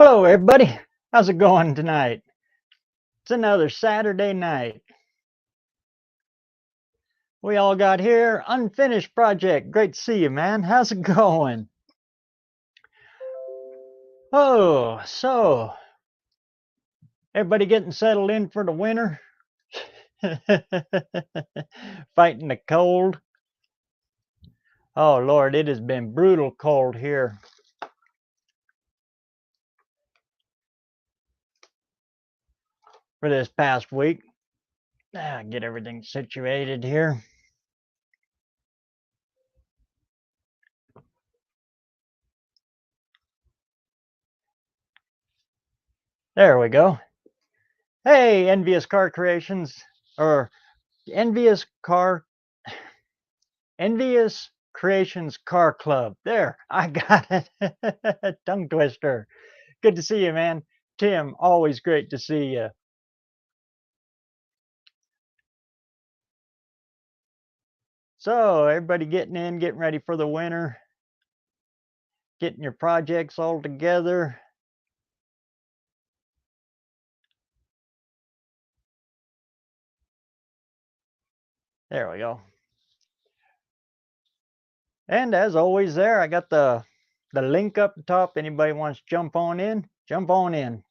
Hello, everybody. How's it going tonight? It's another Saturday night. We all got here. Unfinished project. Great to see you, man. How's it going? Oh, so everybody getting settled in for the winter? Fighting the cold. Oh, Lord, it has been brutal cold here. For this past week. Get everything situated here. There we go. Hey, Envious Car Creations, or Envious Creations Car Club. There, I got it. Tongue twister. Good to see you, man. Tim, always great to see you. So, everybody getting in, getting ready for the winter, getting your projects all together. There we go. And as always, there, I got the link up the top. Anybody wants to jump on in, jump on in.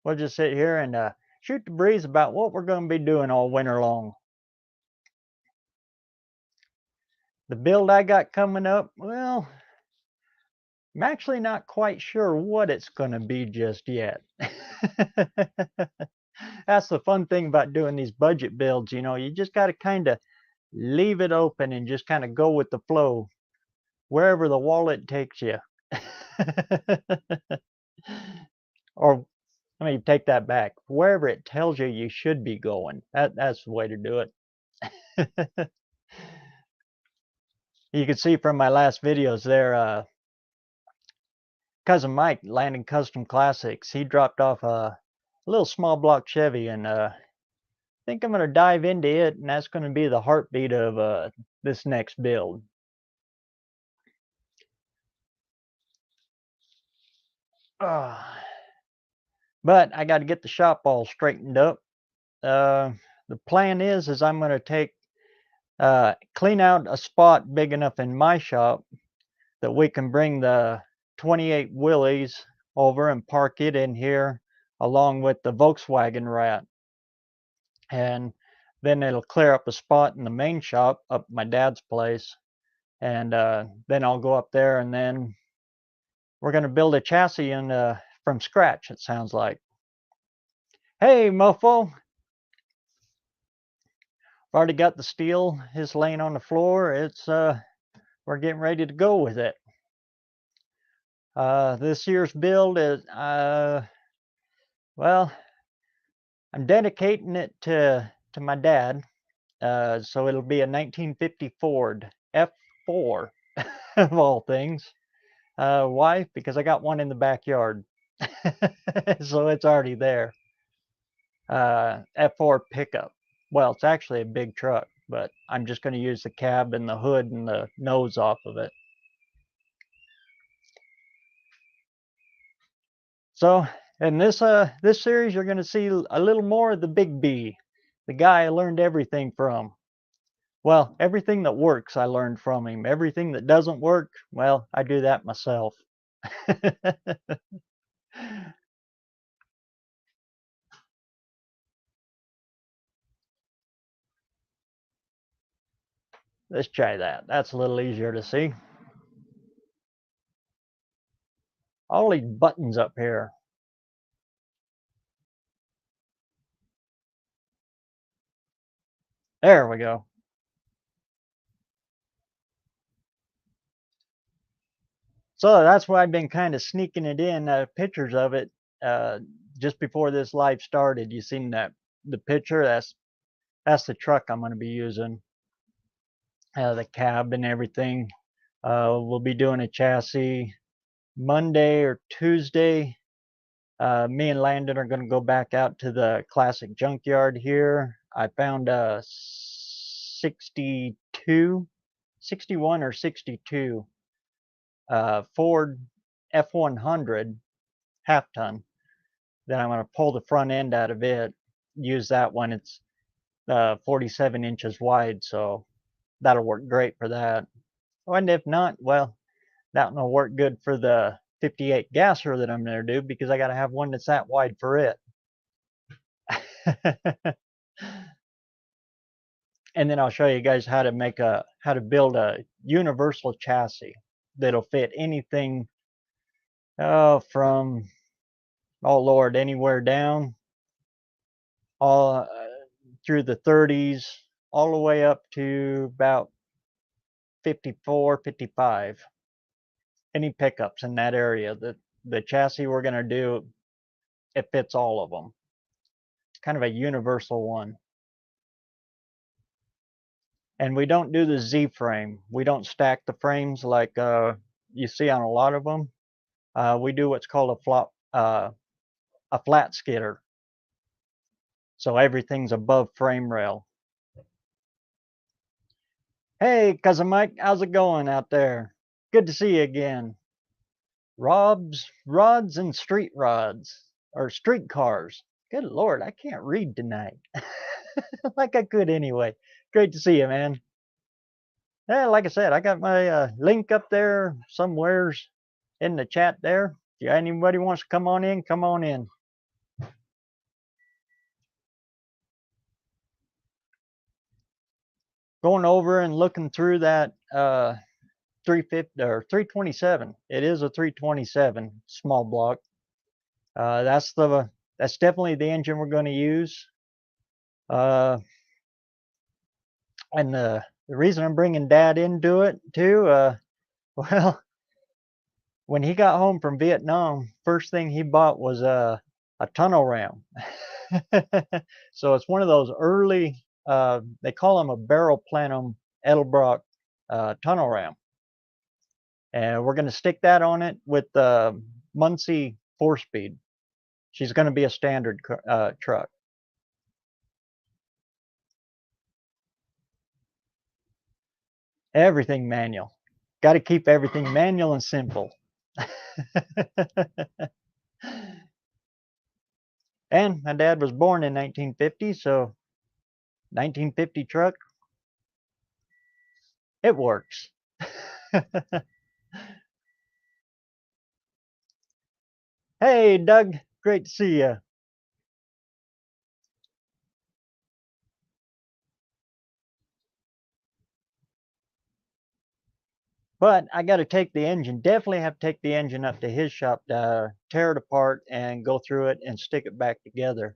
We'll just sit here and shoot the breeze about what we're going to be doing all winter long. The build I got coming up, well, I'm actually not quite sure what it's going to be just yet. That's the fun thing about doing these budget builds. You just got to kind of leave it open and just kind of go with the flow wherever the wallet takes you. Or let me take that back. Wherever it tells you you should be going. That's the way to do it. You can see from my last videos there, cousin Mike, Landing Custom Classics, he dropped off a little small block Chevy, and I think I'm going to dive into it, and that's going to be the heartbeat of this next build. But I got to get the shop all straightened up. The plan is I'm going to take clean out a spot big enough in my shop that we can bring the 28 Willys over and park it in here along with the Volkswagen Rat. And then it'll clear up a spot in the main shop up my dad's place. And then I'll go up there, and then we're going to build a chassis from scratch, it sounds like. Hey, mofo. I've already got the steel. It's laying on the floor. We're getting ready to go with it. This year's build is, well, I'm dedicating it to my dad. So it'll be a 1950 Ford F4 of all things. Why? Because I got one in the backyard. So it's already there. F4 pickup. Well, it's actually a big truck, but I'm just going to use the cab and the hood and the nose off of it. So in this series, you're going to see a little more of the Big B, the guy I learned everything from. Well, everything that works, I learned from him. Everything that doesn't work, well, I do that myself. Let's try that. That's a little easier to see. All these buttons up here. There we go. So that's why I've been kind of sneaking it in, pictures of it, just before this live started. You seen the picture? That's the truck I'm going to be using. The cab and everything. We'll be doing a chassis Monday or Tuesday. Me and Landon are going to go back out to the classic junkyard here. I found a 61 or 62 Ford F100 half ton. Then I'm going to pull the front end out of it, use that one. It's 47 inches wide, so that'll work great for that. And if not, well, that one will work good for the 58 gasser that I'm going to do, because I got to have one that's that wide for it. And then I'll show you guys how to build a universal chassis that'll fit anything from, oh Lord, anywhere down all through the 30s all the way up to about 54, 55. Any pickups in that area, the chassis we're going to do, it fits all of them. Kind of a universal one. And we don't do the Z frame. We don't stack the frames like you see on a lot of them. We do what's called a flat skidder. So everything's above frame rail. Hey, Cousin Mike, how's it going out there? Good to see you again. Rob's Rods and Street Rods, or Streetcars. Good Lord, I can't read tonight. Like I could anyway. Great to see you, man. Yeah, like I said, I got my link up there somewheres in the chat there. If anybody wants to come on in, come on in. Going over and looking through that 350 or 327. It is a 327 small block. That's definitely the engine we're going to use. And the reason I'm bringing Dad into it too, well, when he got home from Vietnam, first thing he bought was a tunnel ram. So it's one of those early, they call them a barrel plenum Edelbrock tunnel ram. And we're going to stick that on it with the Muncie 4-speed. She's going to be a standard truck. Everything manual. Got to keep everything manual and simple. And my dad was born in 1950, so 1950 truck, it works. Hey, Doug, great to see you. But I got to take the engine, definitely have to take the engine up to his shop to tear it apart and go through it and stick it back together.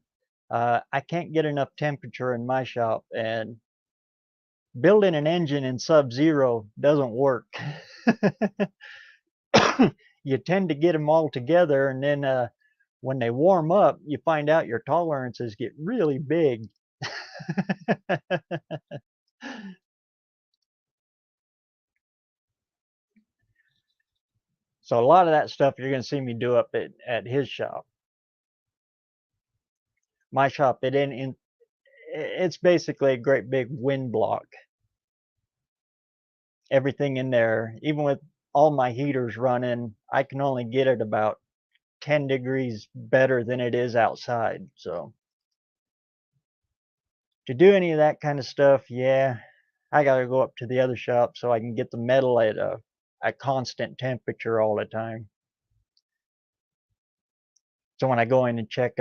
I can't get enough temperature in my shop, and building an engine in sub-zero doesn't work. You tend to get them all together, and then when they warm up, you find out your tolerances get really big. So a lot of that stuff you're going to see me do up at his shop. My shop, it's basically a great big wind block. Everything in there, even with all my heaters running, I can only get it about 10 degrees better than it is outside. So to do any of that kind of stuff, yeah, I got to go up to the other shop so I can get the metal at a constant temperature all the time. So when I go in and check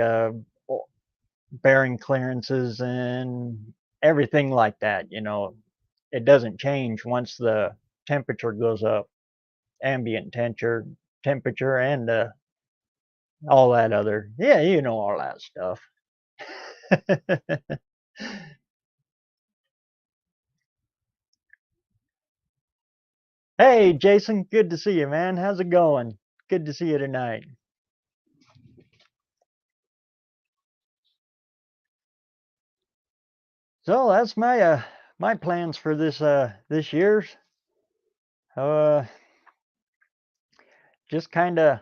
bearing clearances and everything like that, it doesn't change once the temperature goes up, ambient temperature and all that other, yeah, all that stuff. Hey, Jason, good to see you, man. How's it going? Good to see you tonight. So that's my plans for this year's. Just kind of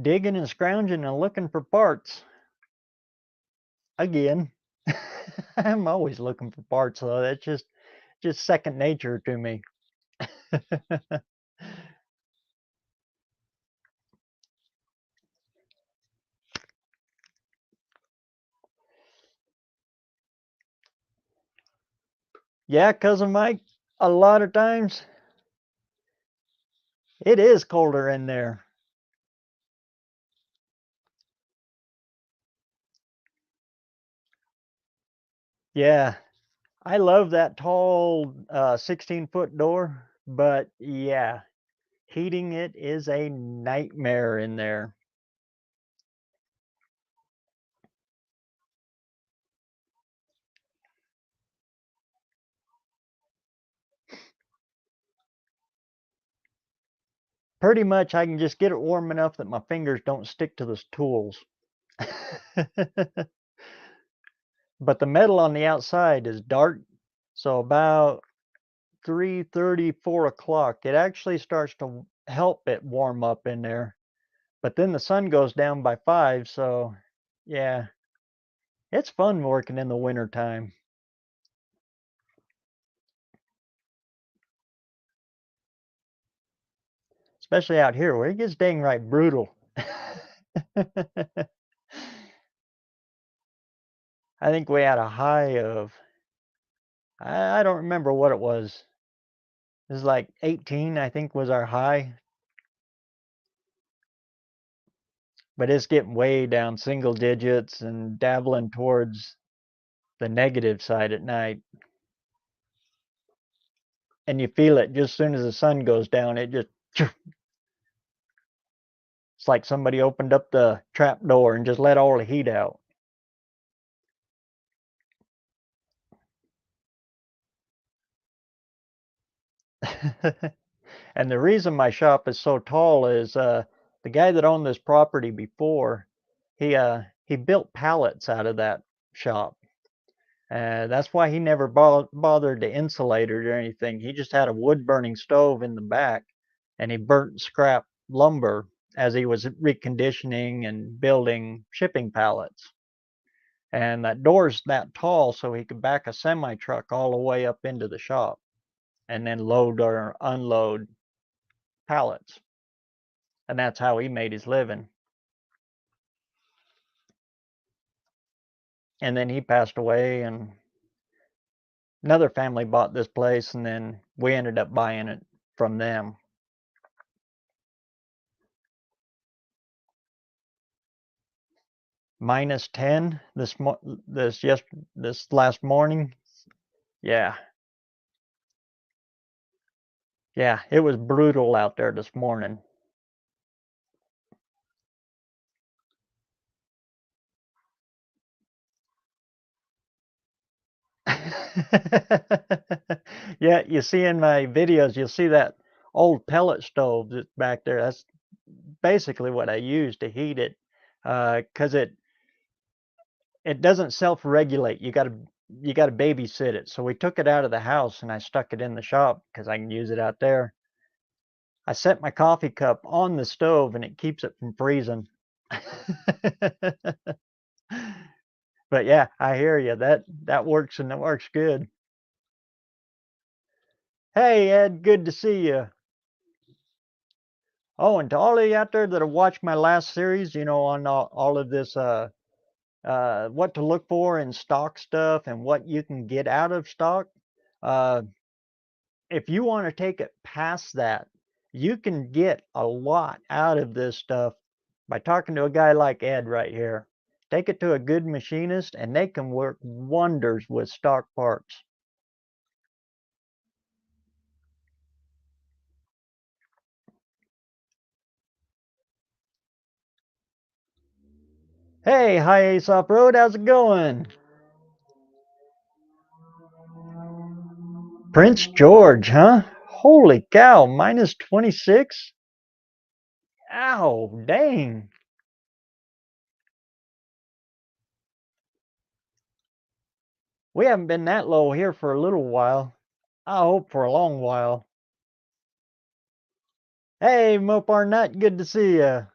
digging and scrounging and looking for parts. Again, I'm always looking for parts, though. That's just second nature to me. Yeah, Cousin Mike, a lot of times it is colder in there. Yeah, I love that tall 16-foot door, but yeah, heating it is a nightmare in there. Pretty much I can just get it warm enough that my fingers don't stick to the tools. But the metal on the outside is dark, so about 3:30, 4 o'clock, it actually starts to help it warm up in there. But then the sun goes down by 5, so yeah, it's fun working in the winter time, especially out here where it gets dang right brutal. I think we had a high of, I don't remember what it was. It was like 18, I think was our high, but it's getting way down single digits and dabbling towards the negative side at night. And you feel it just as soon as the sun goes down. It just, it's like somebody opened up the trap door and just let all the heat out. And the reason my shop is so tall is the guy that owned this property before, he built pallets out of that shop. That's why he never bothered to insulate it or anything. He just had a wood burning stove in the back, and he burnt scrap lumber as he was reconditioning and building shipping pallets. And that door's that tall, so he could back a semi truck all the way up into the shop and then load or unload pallets. And that's how he made his living. And then he passed away, and another family bought this place, and then we ended up buying it from them. Minus 10 this last morning. Yeah. Yeah, it was brutal out there this morning. Yeah, you see in my videos, you'll see that old pellet stove that's back there. That's basically what I use to heat it, because it doesn't self-regulate. You gotta babysit it. So we took it out of the house and I stuck it in the shop because I can use it out there. I set my coffee cup on the stove and it keeps it from freezing. But yeah, I hear you. That works and it works good. Hey Ed, good to see you. Oh, and to all of you out there that have watched my last series, on all of this what to look for in stock stuff and what you can get out of stock. Uh, if you want to take it past that, you can get a lot out of this stuff by talking to a guy like Ed right here. Take it to a good machinist and they can work wonders with stock parts. Hey, hi Ace Off Road, how's it going? Prince George, huh? Holy cow, minus 26? Ow, dang. We haven't been that low here for a little while. I hope for a long while. Hey, Mopar Nut, good to see you.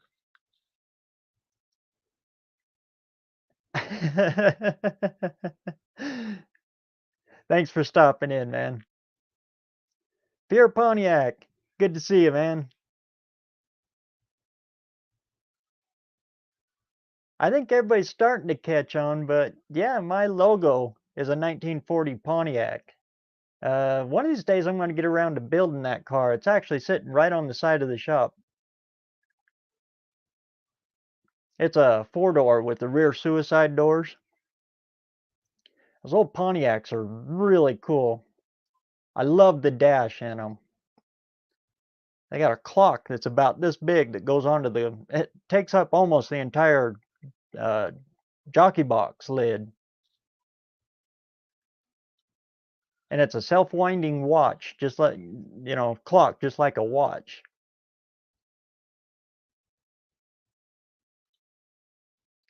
Thanks for stopping in, man. Pierre Pontiac, good to see you, man. I think everybody's starting to catch on, but yeah, my logo is a 1940 Pontiac. One of these days I'm going to get around to building that car. It's actually sitting right on the side of the shop. It's a 4-door with the rear suicide doors. Those old Pontiacs are really cool. I love the dash in them. They got a clock that's about this big that goes onto it takes up almost the entire uh, jockey box lid. And it's a self-winding watch, just like, clock, just like a watch.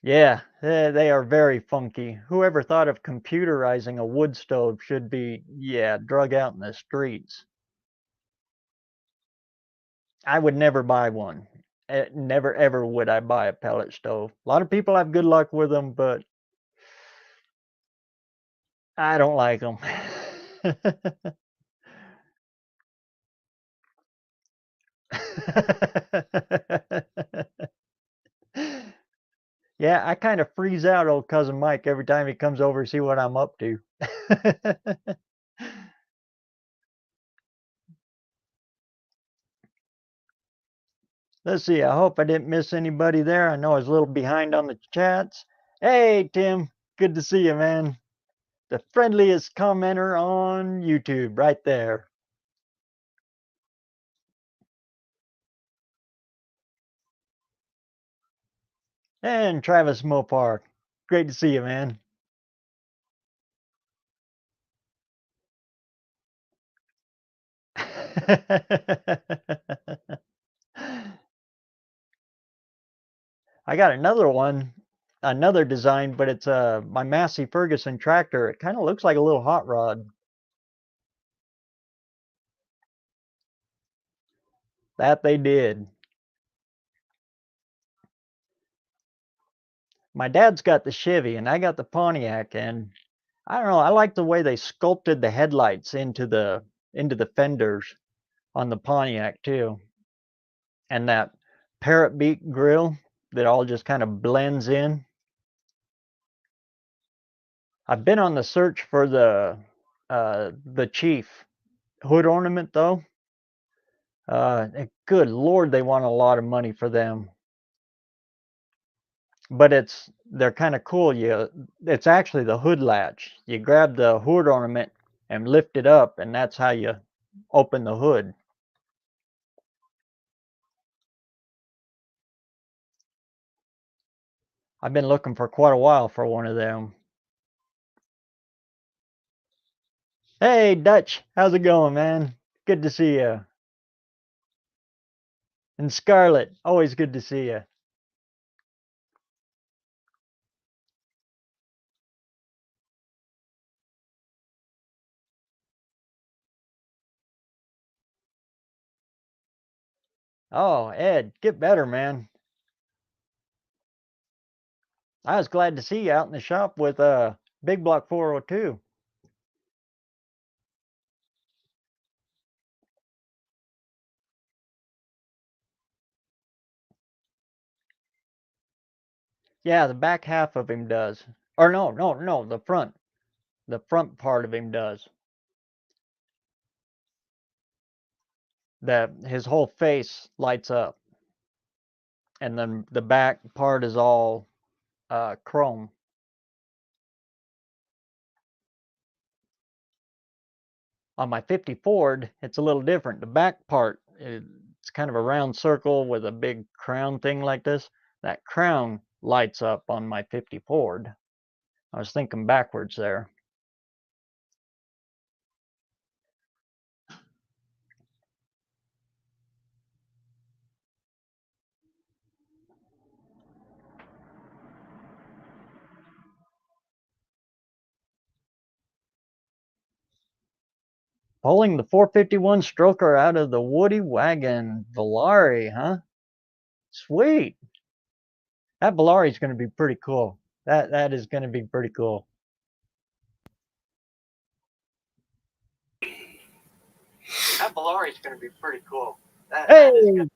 Yeah, they are very funky. Whoever thought of computerizing a wood stove should be, yeah, drug out in the streets. I would never buy one. Never ever would I buy a pellet stove. A lot of people have good luck with them, but I don't like them. Yeah, I kind of freeze out old cousin Mike every time he comes over to see what I'm up to. Let's see. I hope I didn't miss anybody there. I know I was a little behind on the chats. Hey, Tim. Good to see you, man. The friendliest commenter on YouTube right there. And Travis Mopar. Great to see you, man. I got another one, another design, but it's my Massey Ferguson tractor. It kind of looks like a little hot rod. That they did. My dad's got the Chevy and I got the Pontiac, and I don't know, I like the way they sculpted the headlights into the fenders on the Pontiac too. And that parrot beak grill that all just kind of blends in. I've been on the search for the Chief hood ornament though. Good Lord, they want a lot of money for them. But they're kind of cool. It's actually the hood latch. You grab the hood ornament and lift it up, and that's how you open the hood. I've been looking for quite a while for one of them. Hey, Dutch, how's it going, man? Good to see you. And Scarlett, always good to see you. Oh, Ed, get better, man. I was glad to see you out in the shop with Big Block 402. Yeah, the back half of him does. Or no, no, no, the front. The front part of him does. That his whole face lights up, and then the back part is all chrome. On my 50 Ford, it's a little different. The back part, it's kind of a round circle with a big crown thing like this. That crown lights up on my 50 Ford. I was thinking backwards there. Pulling the 451 stroker out of the Woody wagon. Volare, huh? Sweet. That Volare is going to be pretty cool. That is going to be pretty cool. That Volare is going to be pretty cool. Hey,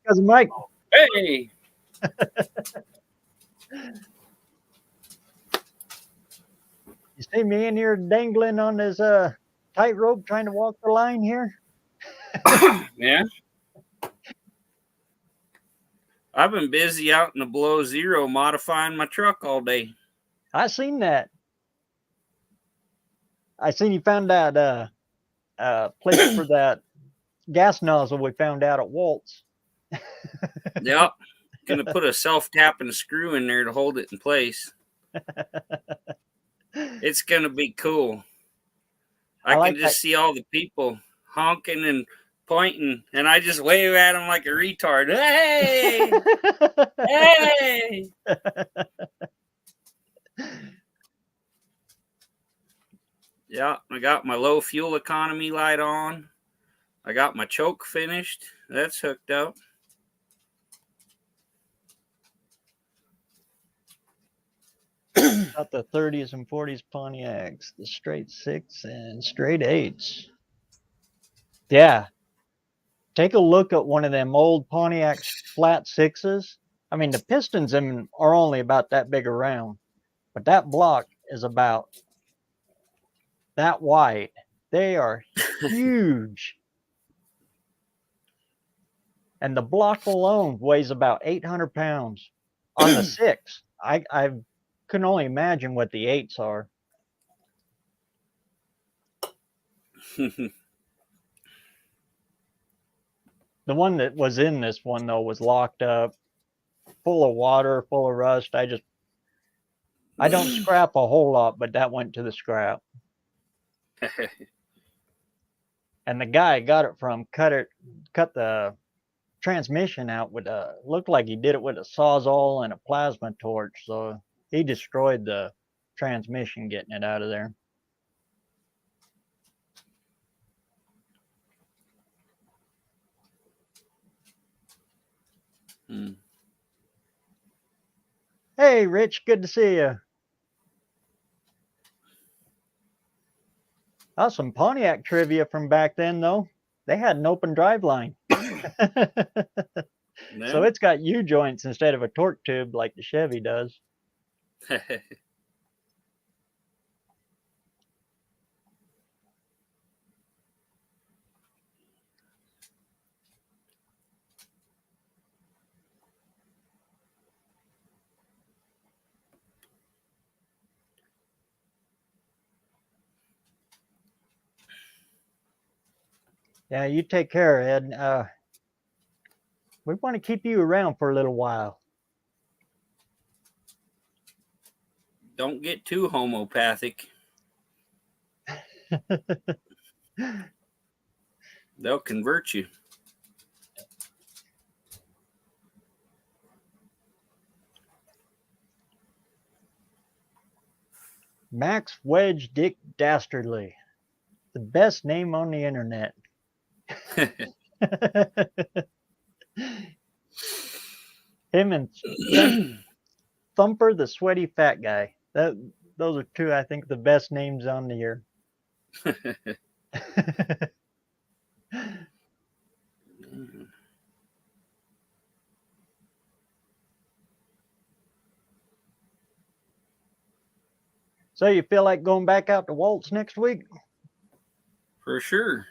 cousin Mike. Hey. You see me in here dangling on this tightrope trying to walk the line here. Yeah. I've been busy out in the below zero modifying my truck all day. I seen that. I seen you found that place for that gas nozzle we found out at Walt's. Yep. Gonna put a self-tapping screw in there to hold it in place. It's gonna be cool. I I can like that. just see all the people honking and pointing, and I just wave at them like a retard. Hey! Hey! Yeah, I got my low fuel economy light on. I got my choke finished. That's hooked up. Got the 30s and 40s Pontiacs, the straight 6 and straight 8s. Yeah. Take a look at one of them old Pontiac flat 6s. I mean, the pistons in them are only about that big around, but that block is about that wide. They are huge. And the block alone weighs about 800 pounds on the 6. I can only imagine what the 8s are. The one that was in this one, though, was locked up, full of water, full of rust. I don't scrap a whole lot, but that went to the scrap. And the guy I got it from cut the transmission out with looked like he did it with a sawzall and a plasma torch. So he destroyed the transmission getting it out of there. Hey, Rich, good to see you. Oh, some Pontiac trivia from back then, though. They had an open drive line. So it's got U-joints instead of a torque tube like the Chevy does. Yeah, you take care, Ed. We want to keep you around for a little while. Don't get too homopathic. They'll convert you. Max Wedge Dick Dastardly. The best name on the internet. Him and Thumper the Sweaty Fat Guy. Those are two, I think, the best names on the year. So you feel like going back out to Waltz next week? For sure.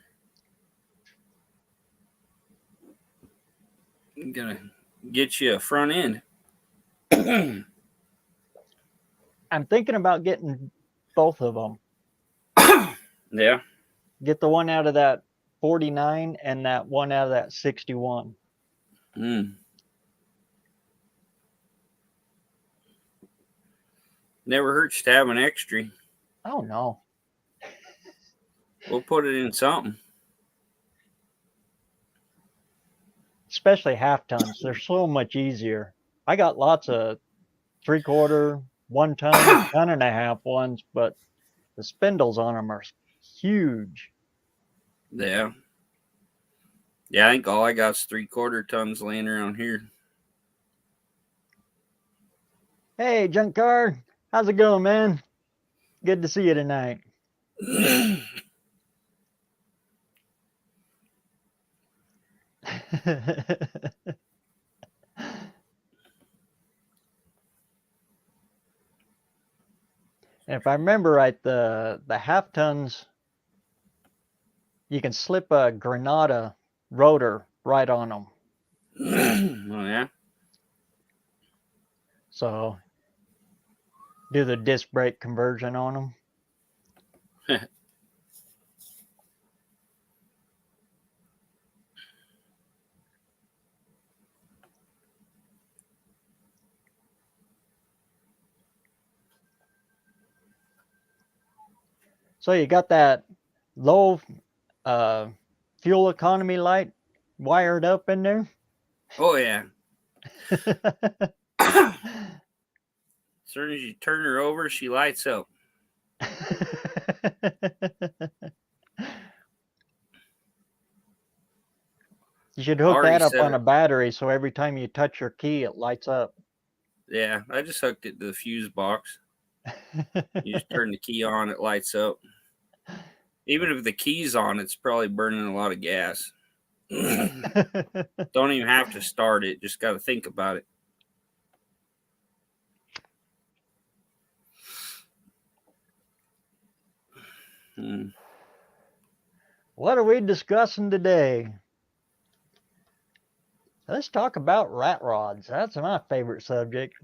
I'm gonna get you a front end. I'm thinking about getting both of them. Yeah. Get the one out of that 49 and that one out of that 61. Never hurts to have an extra. Oh, no. We'll put it in something. Especially half tons. They're so much easier. I got lots of 3/4, 1 ton, ton and a half ones, but the spindles on them are huge. Yeah. Yeah, I think all I got is 3/4 tons laying around here. Hey, junk car. How's it going, man? Good to see you tonight. If I remember right, the half tons you can slip a Granada rotor right on them. Oh yeah. So do the disc brake conversion on them. So you got that low fuel economy light wired up in there. Oh yeah. As soon as you turn her over, she lights up. You should hook Already that up set on her. a battery so every time you touch your key, it lights up. Yeah, I just hooked it to the fuse box. You just turn the key on, it lights up. Even if the key's on, it's probably burning a lot of gas. Don't even have to start it, just got to think about it. What are we discussing today? Let's talk about rat rods. That's my favorite subject.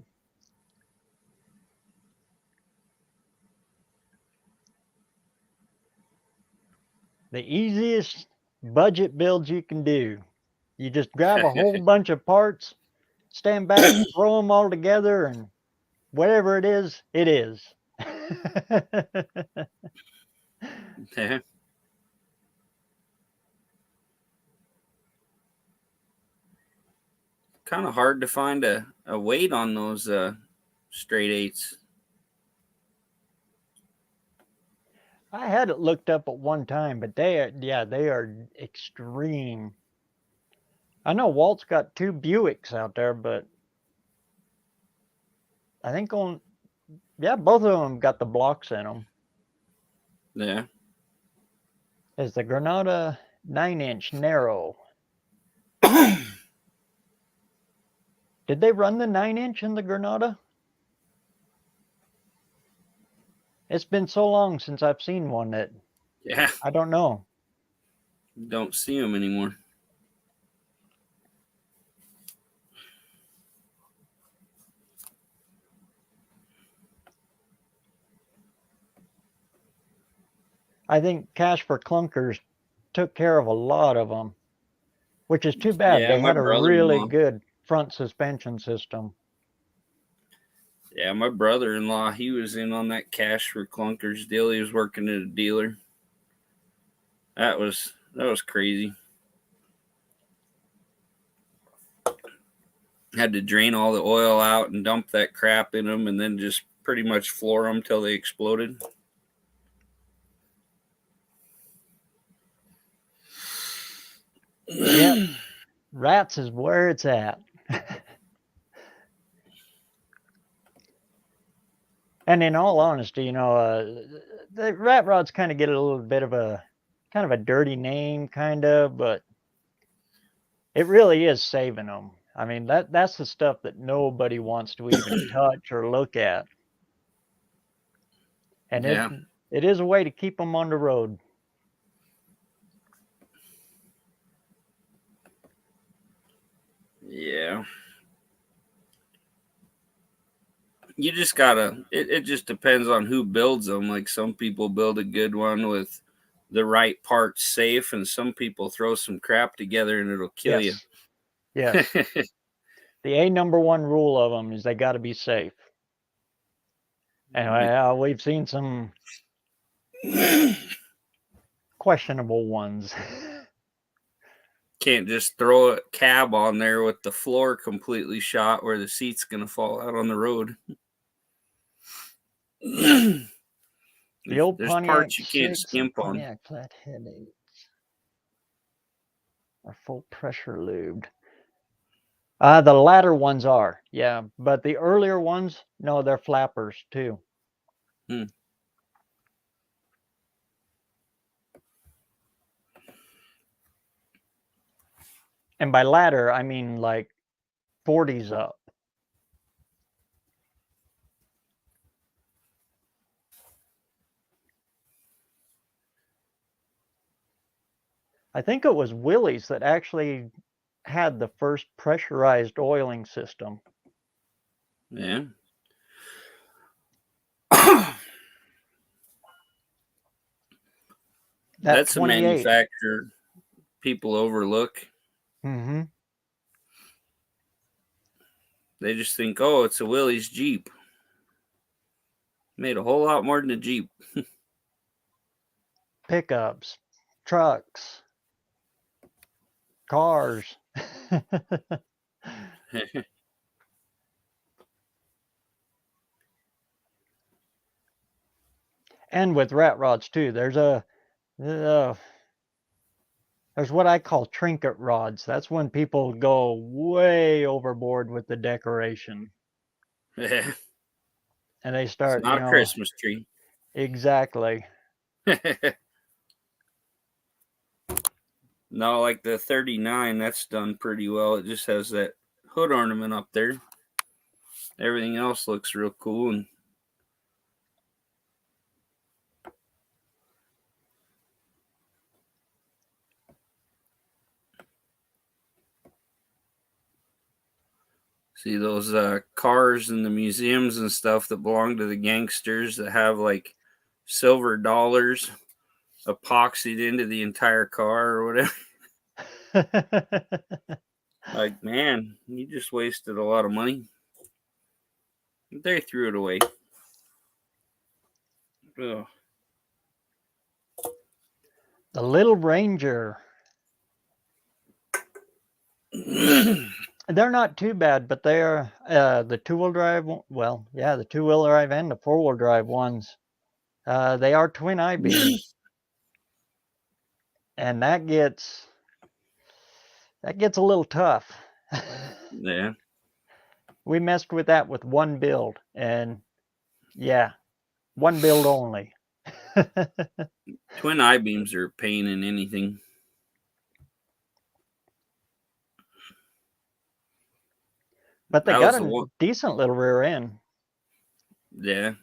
The easiest budget builds you can do. You just grab a whole bunch of parts, stand back, throw them all together, and whatever it is, it is. Yeah. Kind of hard to find a weight on those straight eights. I had it looked up at one time, but they are extreme. I know Walt's got 2 Buicks out there, but I think both of them got the blocks in them. Yeah. Is the Granada 9-inch narrow? Did they run the 9-inch in the Granada? It's been so long since I've seen one that Yeah. I don't know. Don't see them anymore. I think Cash for Clunkers took care of a lot of them, which is too bad. Yeah, They my had a really brother-in-law. good front suspension system. Yeah, my brother-in-law, he was in on that Cash for Clunkers deal. He was working at a dealer. That was crazy. Had to drain all the oil out and dump that crap in them, and then just pretty much floor them till they exploded. Yep, rats is where it's at. And in all honesty, the rat rods kind of get a little bit of a kind of a dirty name, but it really is saving them. I mean, that's the stuff that nobody wants to even touch or look at. And Yeah. it is a way to keep them on the road. Yeah. You just gotta, it just depends on who builds them. Like some people build a good one with the right parts safe, and some people throw some crap together and it'll kill you. Yes. The number one rule of them is they got to be safe. And we've seen some questionable ones. Can't just throw a cab on there with the floor completely shot where the seat's gonna fall out on the road. The old There's Pontiac parts you can't 6 and skimp on. Pontiac Flathead 8 are full pressure lubed. The latter ones are, yeah, but the earlier ones, no, they're flappers too. And by ladder, I mean like 40s up. I think it was Willys that actually had the first pressurized oiling system. Yeah. That That's a 28. manufacturer people overlook. Mm-hmm. They just think, oh, it's a Willys Jeep. Made a whole lot more than a Jeep. Pickups, trucks, cars. And with rat rods too. Uh, there's what I call trinket rods. That's when people go way overboard with the decoration. Yeah. And they It's start, not a Christmas tree. exactly. No, like the 39, that's done pretty well. It just has that hood ornament up there. Everything else looks real cool. And see those cars in the museums and stuff that belong to the gangsters that have like silver dollars epoxied into the entire car or whatever. Like, man, you just wasted a lot of money. They threw it away. Ugh. The Little Ranger. They're not too bad, but they're the two-wheel drive. Well, yeah, the two-wheel drive and the four-wheel drive ones. They are twin I-beams, and that gets a little tough. Yeah. We messed with that with one build, and yeah, one build only. Twin I-beams are a pain in anything. But they That got was the a one. decent little rear end. Yeah.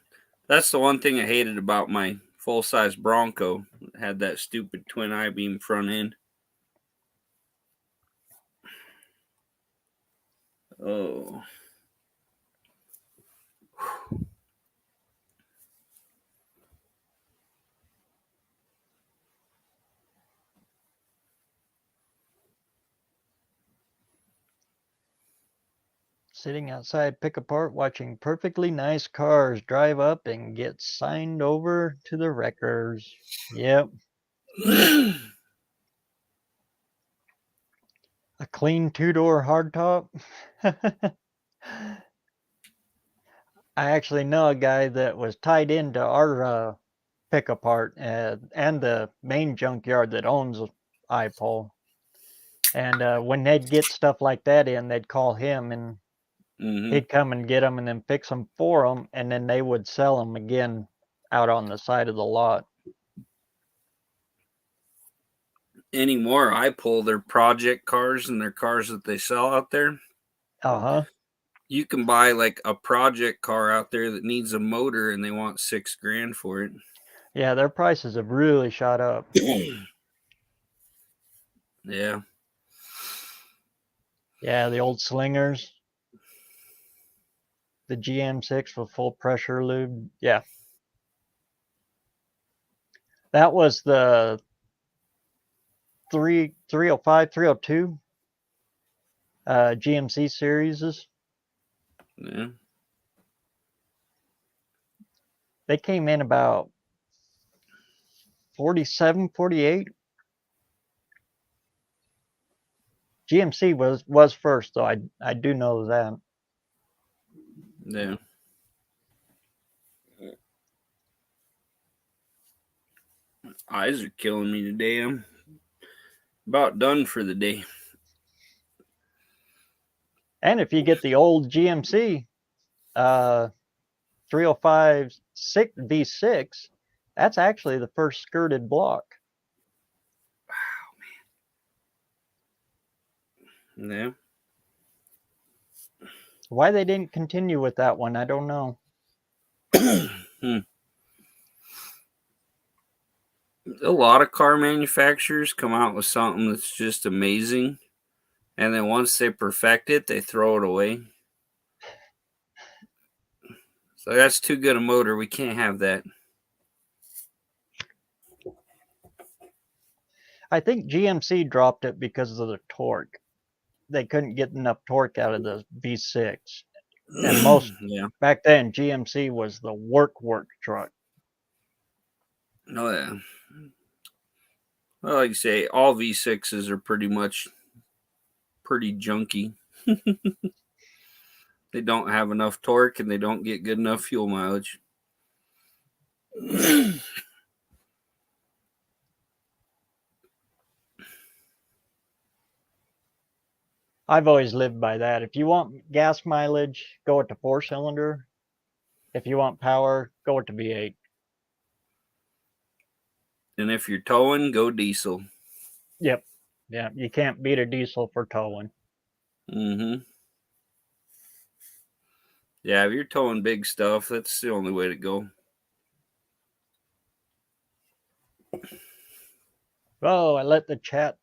That's the one thing I hated about my full-size Bronco. It had that stupid twin I-beam front end. Oh. Sitting outside pick apart, watching perfectly nice cars drive up and get signed over to the wreckers. Yep. A clean two-door hardtop. I actually know a guy that was tied into our pick apart and the main junkyard that owns iPole. And when they'd get stuff like that in, they'd call him and Mm-hmm. he'd come and get them and then fix them for them, and then they would sell them again out on the side of the lot. Anymore, I pull their project cars and their cars that they sell out there. Uh-huh. You can buy like a project car out there that needs a motor and they want $6,000 for it. Yeah, their prices have really shot up. Yeah. Yeah, the old slingers. The GM6 with full pressure lube. Yeah. That was the 305, 302 GMC series. Yeah. They came in about 47, 48. GMC was first, though. I do know that. Yeah. Eyes are killing me today. I'm about done for the day. And if you get the old GMC 305 V6, that's actually the first skirted block. Yeah. Why they didn't continue with that one, I don't know. A lot of car manufacturers come out with something that's just amazing, and then once they perfect it, they throw it away. So that's too good a motor. We can't have that. I think GMC dropped it because of the torque. They couldn't get enough torque out of the V6. And most Yeah. back then, GMC was the work truck. Oh yeah. Well, like you say, all V6s are pretty much pretty junky. They don't have enough torque and they don't get good enough fuel mileage. I've always lived by that. If you want gas mileage, go with the 4-cylinder. If you want power, go with the V8. And if you're towing, go diesel. Yep. Yeah, you can't beat a diesel for towing. Mm-hmm. Yeah, if you're towing big stuff, that's the only way to go. Oh, I let the chat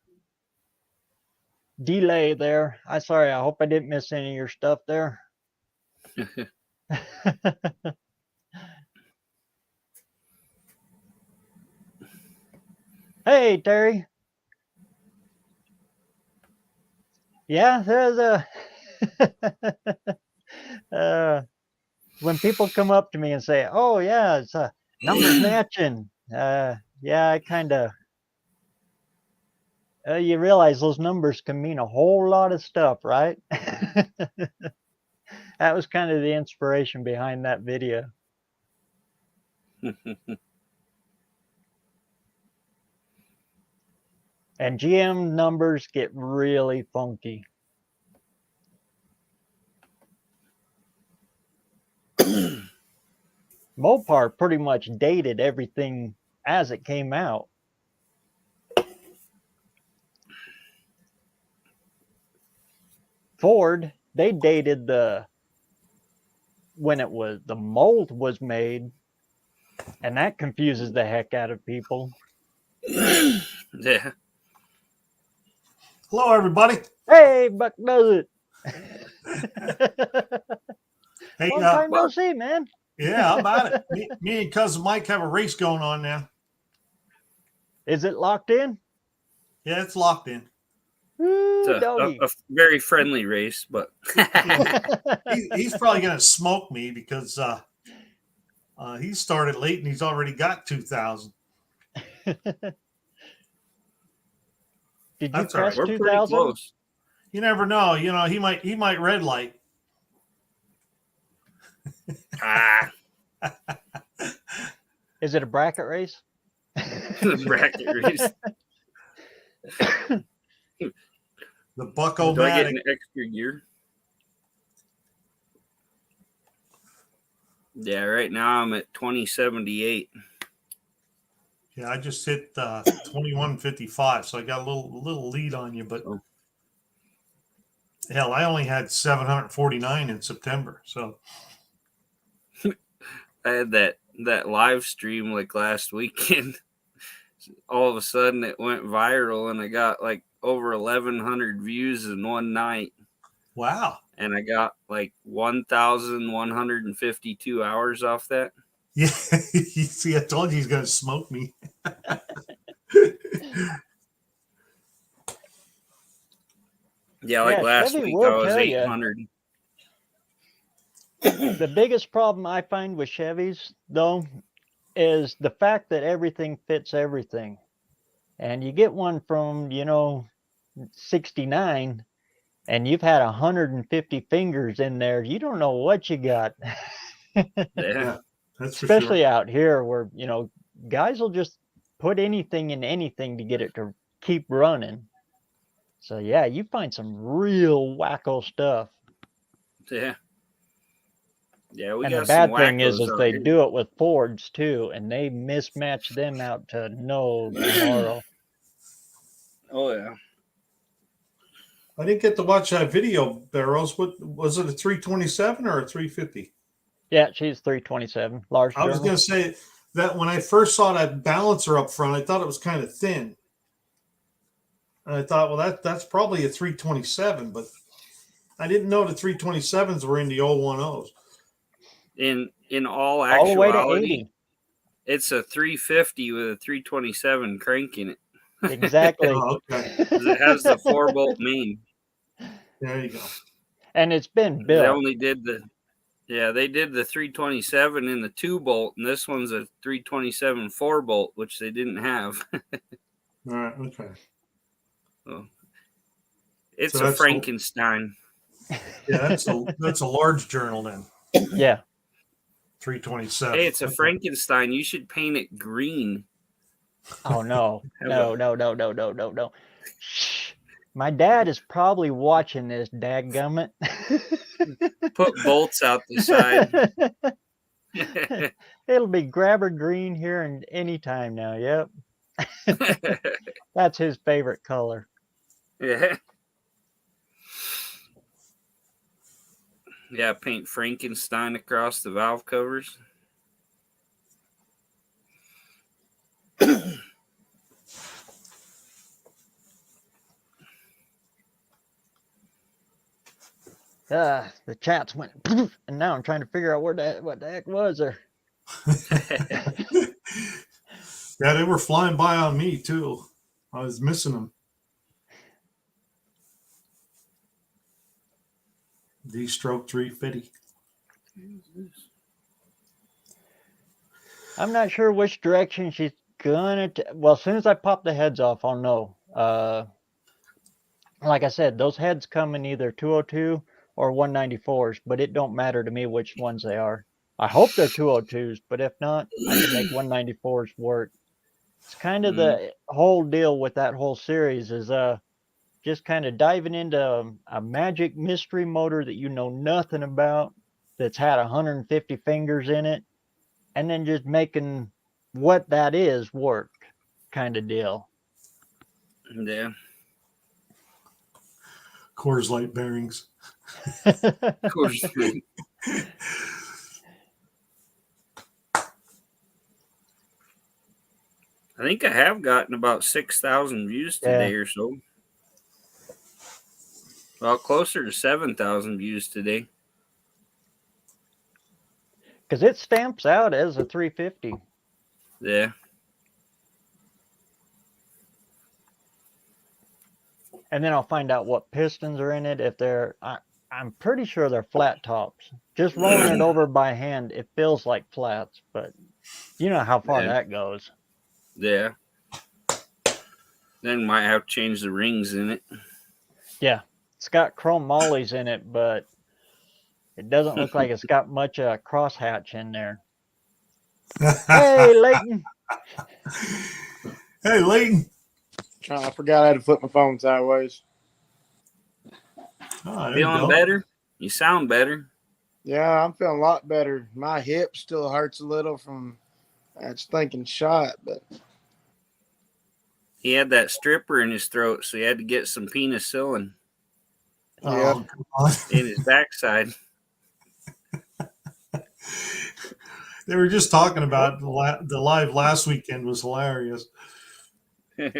delay there. I'm sorry. I hope I didn't miss any of your stuff there. Hey, Terry. Yeah, there's a when people come up to me and say, "Oh yeah, it's numbers matching," yeah, I kind of you realize those numbers can mean a whole lot of stuff, right? That was kind of the inspiration behind that video. And GM numbers get really funky. Mopar pretty much dated everything as it came out. Ford, they dated when the mold was made, and that confuses the heck out of people. Yeah. Hello, everybody. Hey, Buck does it. Hey, Long time no see, man. Yeah, how about it? Me and cousin Mike have a race going on now. Is it locked in? Yeah, it's locked in. Ooh, It's a very friendly race, but he's probably going to smoke me because he started late and he's already got 2,000. Did you That's press we're pretty 2,000? close. You never know. You know, he might red light. Is it a bracket race? Bracket race. The Do I get Buck-O-Matic. an extra gear? Yeah, right now I'm at 2078. Yeah, I just hit 2155, so I got a little lead on you. But hell, I only had 749 in September. So I had that live stream like last weekend. All of a sudden it went viral and I got like over 1,100 views in one night. wow. And I got like 1,152 hours off that. Yeah, you see, I told you he's going to smoke me. Yeah, like last Chevy week will I was tell ya. 800. The biggest problem I find with Chevys, though, is the fact that everything fits everything. And you get one from, 69, and you've had 150 fingers in there. You don't know what you got. Yeah. That's for Especially sure. out here where, guys will just put anything in anything to get it to keep running. So, yeah, you find some real wacko stuff. Yeah. Yeah, we And got the bad some thing is wackos out they here. do it with Fords too, and they mismatch them out to no tomorrow. Oh yeah. I didn't get to watch that video, BareRose. What was it, a 327 or a 350? Yeah, she's 327, large I was journal. going to say that when I first saw that balancer up front, I thought it was kind of thin. And I thought, well, that's probably a 327, but I didn't know the 327s were in the old 10s. In all All the way to actuality, 80. it's a 350 with a 327 crank in it. Exactly. Oh, okay. 'Cause it has the 4-bolt main. There you go. And it's been They built. only did they did the 327 in the 2-bolt, and this one's a 327 4-bolt, which they didn't have. All right. Okay. So, it's So a Frankenstein. Yeah, that's a large journal then. Yeah. 327. Hey, it's a Frankenstein. You should paint it green. Oh no. No. Shh. My dad is probably watching this, dadgummit. Put bolts out the side. It'll be grabber green here and any time now. Yep. That's his favorite color. Yeah. Yeah, paint Frankenstein across the valve covers. The chats went, and now I'm trying to figure out what the heck was there. Yeah, they were flying by on me too. I was missing them. D-stroke 350. I'm not sure which direction she's gonna. Well, as soon as I pop the heads off, I'll know. Like I said, those heads come in either 202 or 194s, but it don't matter to me which ones they are. I hope they're 202s, but if not, I can make 194s work. It's kind of the whole deal with that whole series is just kind of diving into a magic mystery motor that you know nothing about, that's had 150 fingers in it, and then just making what that is work, kind of deal. Yeah. Coors Light bearings. Coors Light. I think I have gotten about 6,000 views today or so. Well, closer to 7,000 views today. Because it stamps out as a 350. Yeah. And then I'll find out what pistons are in it. If they're, I'm pretty sure they're flat tops. Just rolling it over by hand, it feels like flats, but you know how far that goes. Yeah. Then might have to change the rings in it. Yeah. It's got chrome mollies in it, but it doesn't look like it's got much crosshatch in there. Hey, Leighton. Hey, Leighton. I forgot I had to flip my phone sideways. Oh, Feeling better? You sound better. Yeah, I'm feeling a lot better. My hip still hurts a little from that stinking shot, but He had that stripper in his throat, so he had to get some penicillin Oh, come on. in his backside. They were just talking about the live last weekend was hilarious. yeah,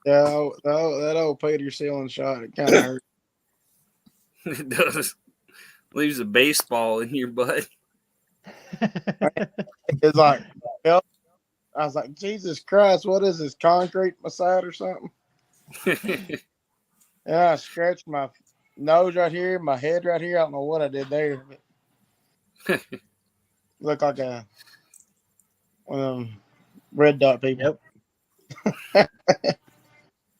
that old penicillin shot, it kind of hurt. It does. Leaves a baseball in your butt. It's like, I was like, Jesus Christ, what is this, concrete in my side or something? Yeah, I scratched my nose right here, my head right here. I don't know what I did there. But looked like one of them red dot people. Yep.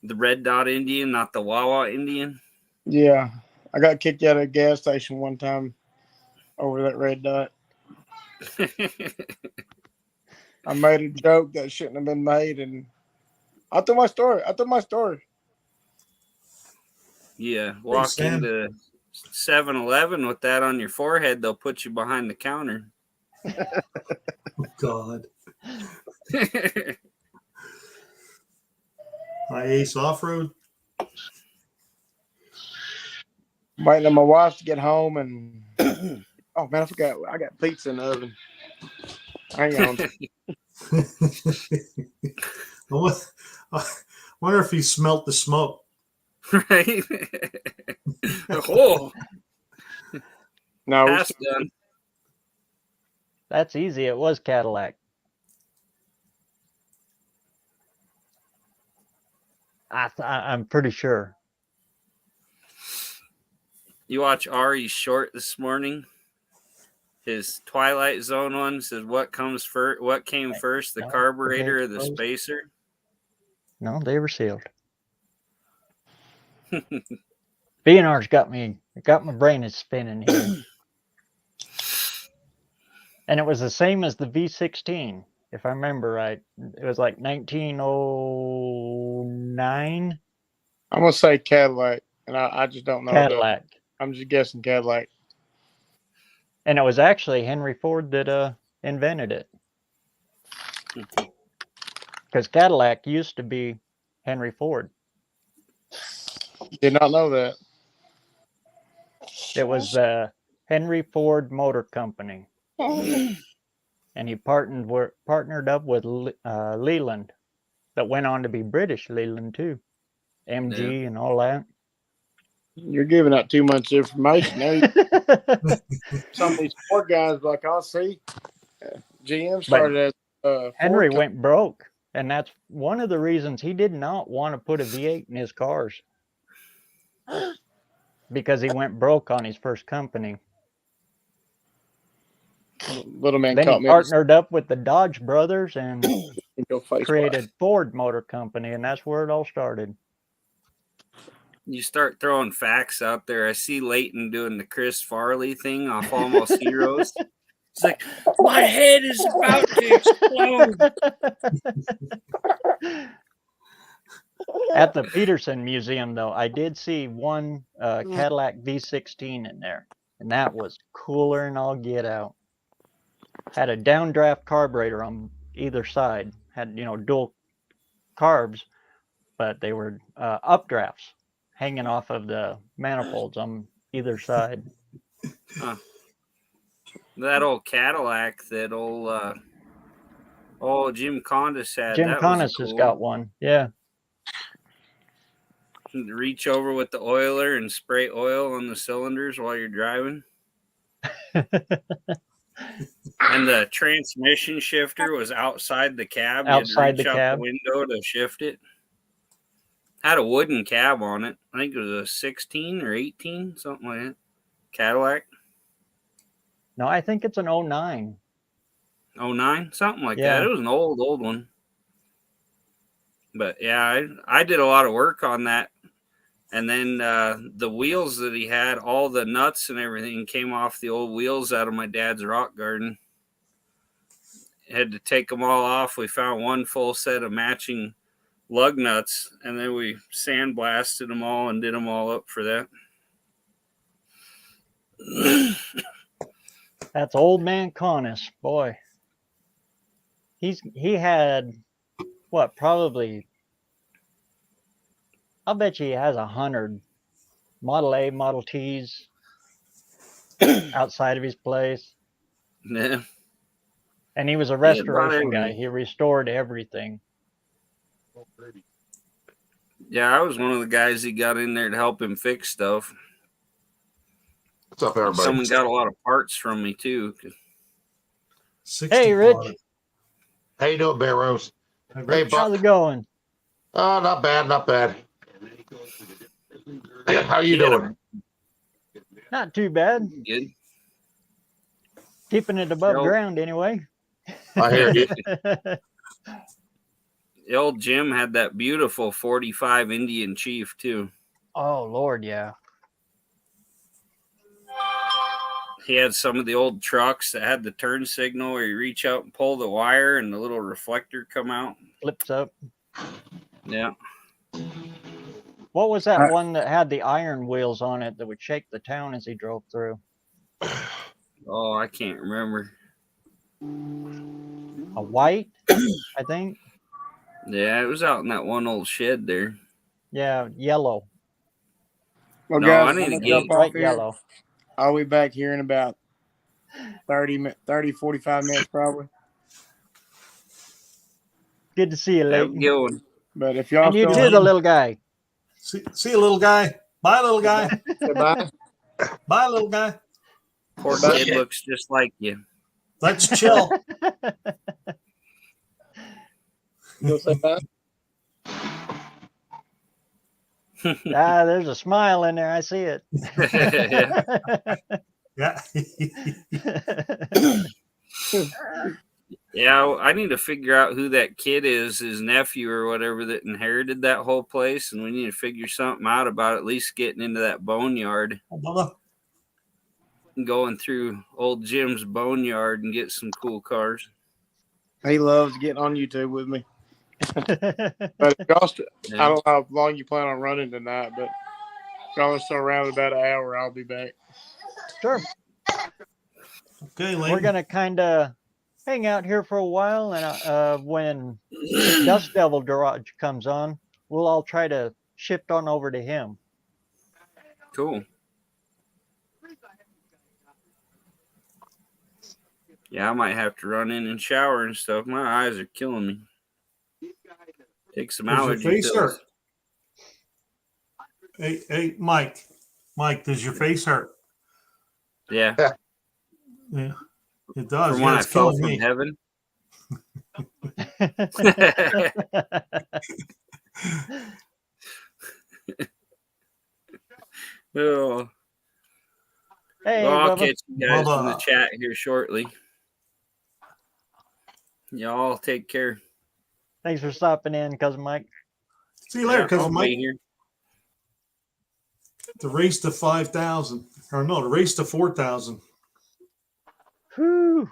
The red dot Indian, not the Wawa Indian. Yeah, I got kicked out of a gas station one time over that red dot. I made a joke that shouldn't have been made, and I told my story. Yeah, walk Sam. into 7-Eleven with that on your forehead, they'll put you behind the counter. Oh, God. My Ace Off-Road. Waiting on my wife to get home, and oh man, I forgot I got pizza in the oven. Hang on. I wonder if he smelt the smoke. Right? Oh, No, we that's done. That's easy. It was Cadillac. I'm pretty sure. You watch Ari's short this morning. His Twilight Zone one says, "What comes first? What came first, the No, carburetor or the closed. spacer?" No, they were sealed. B&R's got my brain is spinning here. And it was the same as the V16, if I remember right. It was like 1909 I'm gonna say Cadillac, and I just don't know. Cadillac. I'm just guessing Cadillac. And it was actually Henry Ford that invented it. Because Cadillac used to be Henry Ford. Did not know that. It was the Henry Ford Motor Company. And he partnered up with Leland, that went on to be British Leland too. MG and all that. You're giving out too much information. Now some of these poor guys, like I'll see, GM started as Henry went broke, and that's one of the reasons he did not want to put a V8 in his cars, because he went broke on his first company. Little man Then caught he me. partnered up with the Dodge brothers and Go face created Ford Motor Company, and that's where it all started. You start throwing facts out there. I see Leighton doing the Chris Farley thing off Almost Heroes. It's like, my head is about to explode. At the Peterson Museum, though, I did see one Cadillac V16 in there, and that was cooler than all get out. Had a downdraft carburetor on either side. Had, dual carbs, but they were updrafts hanging off of the manifolds on either side. That old Cadillac that old Jim Condis had. Jim that Condis was cool. has got one. Yeah. Reach over with the oiler and spray oil on the cylinders while you're driving. And the transmission shifter was outside the cab. Outside you had to reach the out cab. the window to shift it. Had a wooden cab on it. I think it was a 16 or 18, something like that. Cadillac. No, I think it's an 09. 09, something like Yeah. that. It was an old one. But yeah, I did a lot of work on that. And then the wheels that he had, all the nuts and everything came off the old wheels out of my dad's rock garden. Had to take them all off. We found one full set of matching lug nuts, and then we sandblasted them all and did them all up for that. That's old man Condis, boy. He had what, probably, I'll bet you he has 100 Model A, Model Ts outside of his place. Yeah. And he was a restoration guy. He restored everything. Yeah, I was one of the guys he got in there to help him fix stuff. What's up, everybody? Someone got a lot of parts from me too. Hey, Rich. How you doing, BareRose? Hey, Buck. How's it going? Oh, not bad, not bad. How you doing? Not too bad. Good. Keeping it above ground anyway. I hear you. The old Jim had that beautiful 45 Indian Chief too. Oh, Lord, yeah. He had some of the old trucks that had the turn signal where you reach out and pull the wire and the little reflector come out. Flips up. Yeah. What was that one that had the iron wheels on it that would shake the town as he drove through? Oh, I can't remember. A white, I think. Yeah, it was out in that one old shed there. Yeah, yellow. Well, No, guys, I need to jump get off White, here. yellow. I'll be back here in about 30, 45 minutes probably. Good to see you, Have a Leighton. good one. But if y'all And you still too, the little guy. See you, little guy. Bye, little guy. goodbye. Bye, little guy. Poor Bye. kid looks just like you. Let's chill. You'll say bye. There's a smile in there. I see it. Yeah. Yeah, I need to figure out who that kid is, his nephew or whatever, that inherited that whole place, and we need to figure something out about at least getting into that boneyard, going through old Jim's boneyard and get some cool cars. He loves getting on YouTube with me. But if y'all I don't know how long you plan on running tonight, but if y'all are still around about an hour, I'll be back. Sure. Okay, We're Leighton. going to kind of hang out here for a while. And when Dust Devil Garage comes on, we'll all try to shift on over to him. Cool. Yeah, I might have to run in and shower and stuff. My eyes are killing me. Take some Does your allergy face pills. hurt? Hey, Mike. Mike, does your face hurt? Yeah. Yeah, it does. From Yeah, when I it's fell killing from me. heaven. Oh. Hey, Well, I'll Bubba. catch you guys in the Bubba. chat here shortly. Y'all take care. Thanks for stopping in, Cousin Mike. See you later, I'll cousin be Mike. here. The race to 5,000, or no, the race to 4,000. Whew.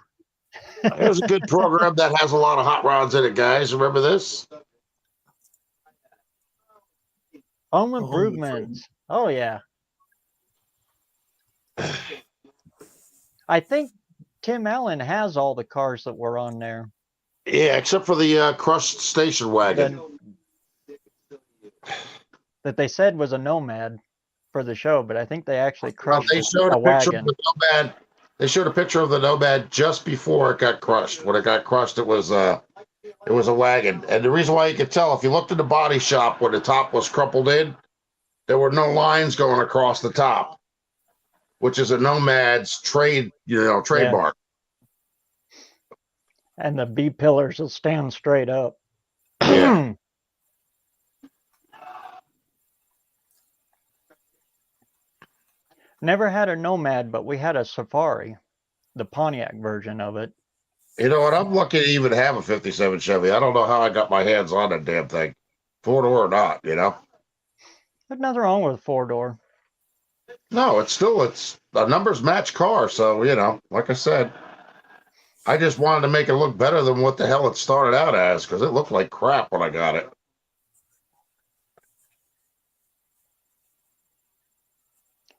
There's a good program that has a lot of hot rods in it, guys. Remember this? Home Home improvements. Oh, yeah. I think Tim Allen has all the cars that were on there. Yeah, except for the crushed station wagon. That they said was a Nomad for the show, but I think they actually Well, crushed they showed a a picture wagon. of the Nomad. They showed a picture of the Nomad just before it got crushed. When it got crushed, it was a wagon. And the reason why you could tell, if you looked in the body shop where the top was crumpled in, there were no lines going across the top, which is a Nomad's trademark. And the B pillars will stand straight up. Yeah. Never had a Nomad, but we had a Safari, the Pontiac version of it. You know what? I'm lucky to even have a 57 Chevy. I don't know how I got my hands on that damn thing, 4-door or not, There's nothing wrong with a 4-door. No, it's the numbers match car. So, like I said, I just wanted to make it look better than what the hell it started out as, because it looked like crap when I got it.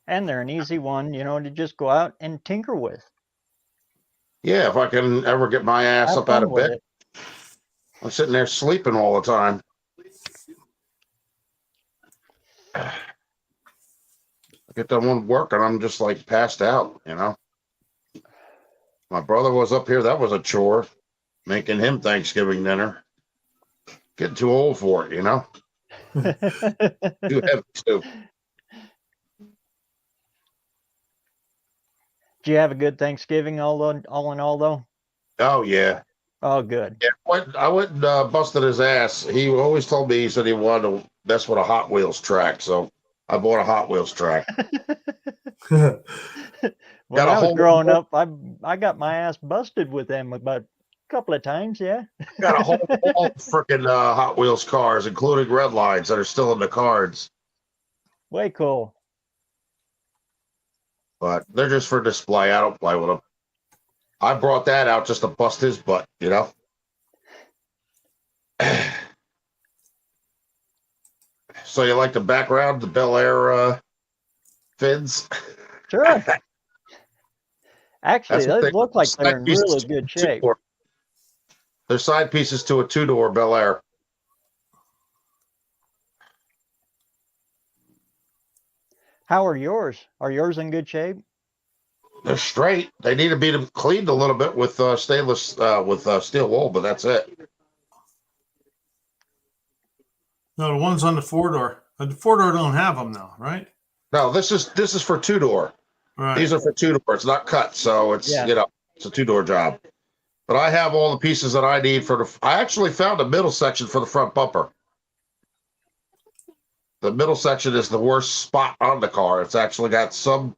And they're an easy one, to just go out and tinker with. Yeah, if I can ever get my ass Have up out fun of with bed. it. I'm sitting there sleeping all the time. I get done one work and I'm just like passed out, My brother was up here. That was a chore, making him Thanksgiving dinner. Getting too old for it, Too heavy too. Did you have a good Thanksgiving all in all, though? Oh, yeah. Oh, good. Yeah, I went and busted his ass. He always told me, he said he wanted to mess with a Hot Wheels track. So I bought a Hot Wheels track. When Got a I was whole- growing up, I got my ass busted with them about a couple of times, yeah. Got a whole freaking Hot Wheels cars, including red lines that are still in the cards. Way cool. But they're just for display. I don't play with them. I brought that out just to bust his butt, So you like the background, the Bel Air fins? Sure. Actually, That's what they look like they're in side pieces really to good a shape. two-door. They're side pieces to a 2-door Bel Air. How are yours? Are yours in good shape? They're straight. They need to be cleaned a little bit with stainless, with steel wool, but that's it. No, the ones on the 4-door. The 4-door don't have them now, right? No, this is for 2-door. Right. These are for 2-door. It's not cut, so it's it's a 2-door job. But I have all the pieces that I need for the. I actually found a middle section for the front bumper. The middle section is the worst spot on the car. It's actually got some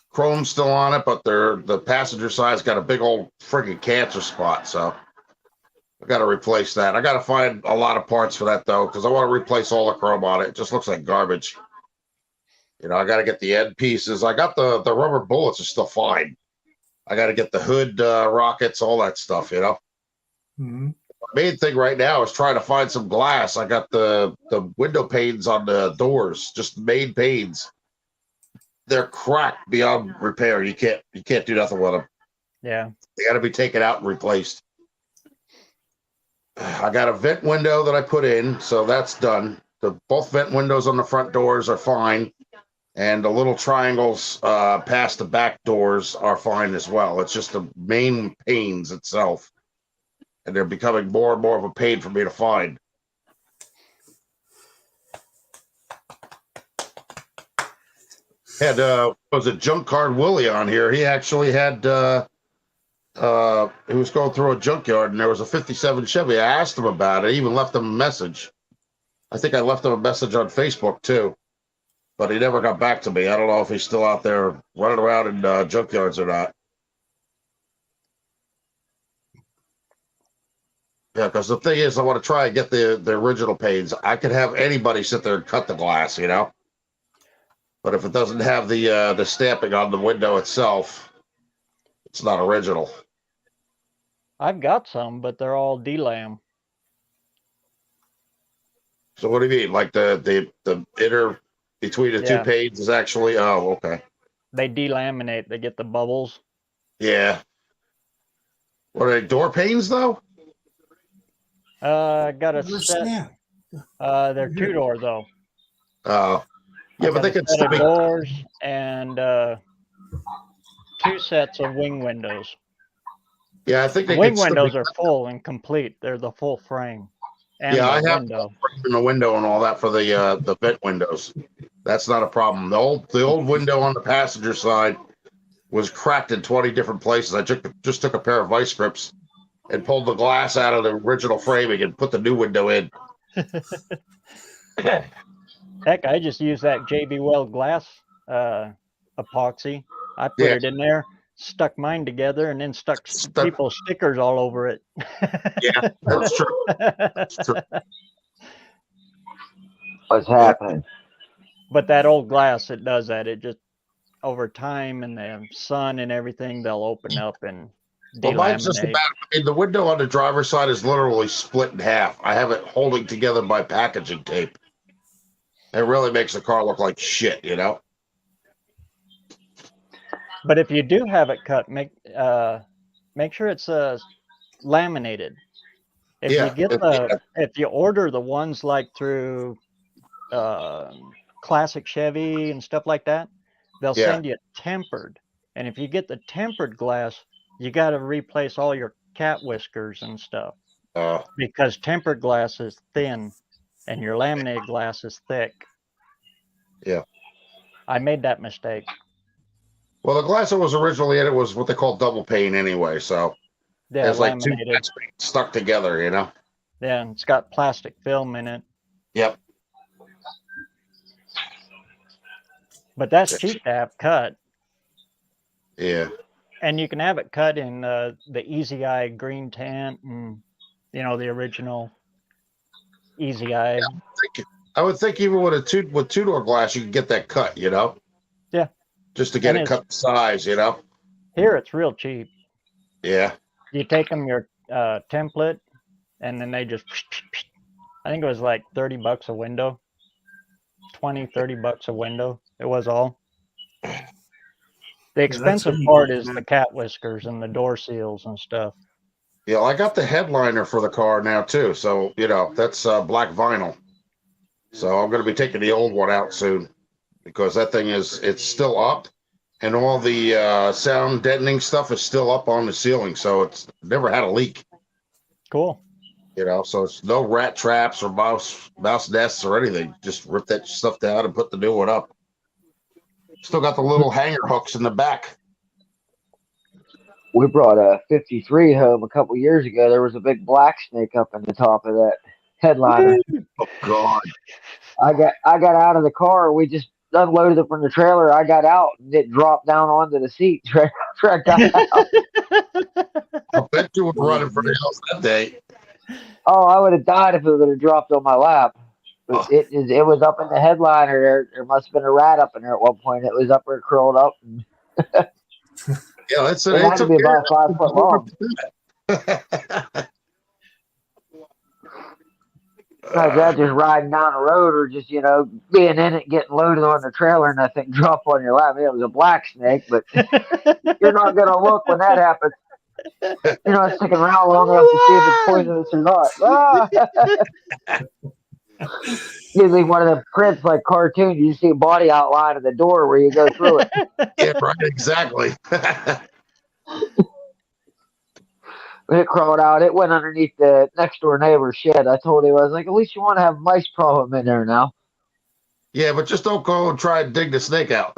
chrome still on it, but the passenger side's got a big old friggin' cancer spot. So I got to replace that. I got to find a lot of parts for that though, because I want to replace all the chrome on it. It just looks like garbage. You know, I got to get the end pieces. I got the rubber bullets are still fine. I got to get the hood rockets, all that stuff. You know. Mm-hmm. The main thing right now is trying to find some glass. I got the window panes on the doors, just the main panes. They're cracked beyond repair. You can't do nothing with them. Yeah. They got to be taken out and replaced. I got a vent window that I put in, so that's done. Both vent windows on the front doors are fine, and the little triangles past the back doors are fine as well. It's just the main panes itself, and they're becoming more and more of a pain for me to find. Had was a junk card Willie on here. He actually had he was going through a junkyard and there was a 57 Chevy. I asked him about it. I even left him a message. I think I left him a message on Facebook too, but he never got back to me. I don't know if he's still out there running around in junkyards or not. Yeah, because the thing is, I want to try and get the original panes. I could have anybody sit there and cut the glass, you know. But if it doesn't have the stamping on the window itself, it's not original. I've got some, but they're all D-lam. So what do you mean? Like the inner between the two panes is actually okay. They delaminate. They get the bubbles. Yeah. What are they, door panes though? I got a set. They're 2-door though. Oh. Yeah, but they could set still of be doors and 2 sets of wing windows. Yeah, I think they Wing could still windows be... are full and complete. They're the full frame. And yeah, I have window. the window and all that for the vent windows. That's not a problem. The old window on the passenger side was cracked in 20 different places. I just took a pair of vice grips and pulled the glass out of the original framing and put the new window in. Heck, I just use that JB Weld glass epoxy. I put it in there, stuck mine together, and then stuck people's stickers all over it. Yeah, that's true. That's true. What's happening? But that old glass, it does that. It just, over time and the sun and everything, they'll open up and well, mine's just delaminate. about, I mean, the window on the driver's side is literally split in half. I have it holding together by packaging tape. It really makes the car look like shit, you know? But if you do have it cut, make sure it's laminated. If you get if you order the ones like through Classic Chevy and stuff like that, they'll send you tempered. And if you get the tempered glass, you got to replace all your cat whiskers and stuff because tempered glass is thin and your laminated glass is thick. Yeah. I made that mistake. Well, the glass that was originally in it was what they call double pane anyway, so it's like 2 glass stuck together, you know? Yeah, and it's got plastic film in it. Yep. But that's cheap to have cut. Yeah. And you can have it cut in the Easy Eye green tint and, you know, the original Easy Eye. Yeah, I would think even with 2-door glass, you can get that cut, you know? Yeah. Just to get it cut size, you know? Here, it's real cheap. Yeah. You take them your template, and then they just, I think it was like $30 a window. 20, $30 a window. It was all. The expensive part is the cat whiskers and the door seals and stuff. Yeah, I got the headliner for the car now too. So, you know, that's black vinyl. So I'm going to be taking the old one out soon because that thing it's still up and all the sound deadening stuff is still up on the ceiling. So it's never had a leak. Cool. You know, so it's no rat traps or mouse nests or anything. Just rip that stuff down and put the new one up. Still got the little hanger hooks in the back. We brought a 53 home a couple years ago. There was a big black snake up in the top of that headliner. Oh God! I got out of the car. We just unloaded it from the trailer. I got out and it dropped down onto the seat. I got out. I bet you were running for the hills that day. Oh, I would have died if it would have dropped on my lap. But it was up in the headliner. There must have been a rat up in there at one point. It was up there curled up. And Yeah, it had to be about 5 foot long. That just riding down the road or just, being in it, getting loaded on the trailer and that thing drop on your lap. It was a black snake, but you're not going to look when that happens. You're not sticking around long enough to see if it's poisonous or not. Usually one of the prints like cartoons, you see a body outline of the door where you go through it. Yeah, right, exactly. When it crawled out, it went underneath the next door neighbor's shed. I told him, I was like, at least you want to have mice problem in there now. Yeah, but just don't go and try and dig the snake out.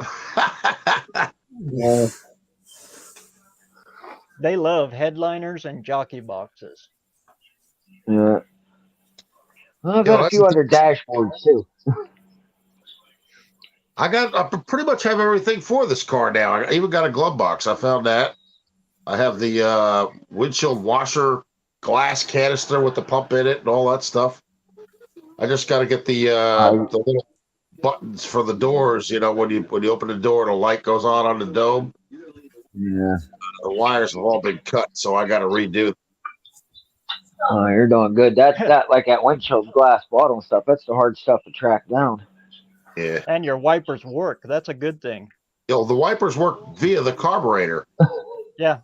Yeah. They love headliners and jockey boxes. Yeah. Well, I've got a few other dashboards too. I pretty much have everything for this car now. I even got a glove box. I found that. I have the windshield washer glass canister with the pump in it and all that stuff. I just got to get the little buttons for the doors. When you open the door, the light goes on the dome. Yeah. The wires have all been cut, so I got to redo. Oh, you're doing good. That like that windshield glass bottle stuff. That's the hard stuff to track down. Yeah. And your wipers work. That's a good thing. The wipers work via the carburetor. Yeah.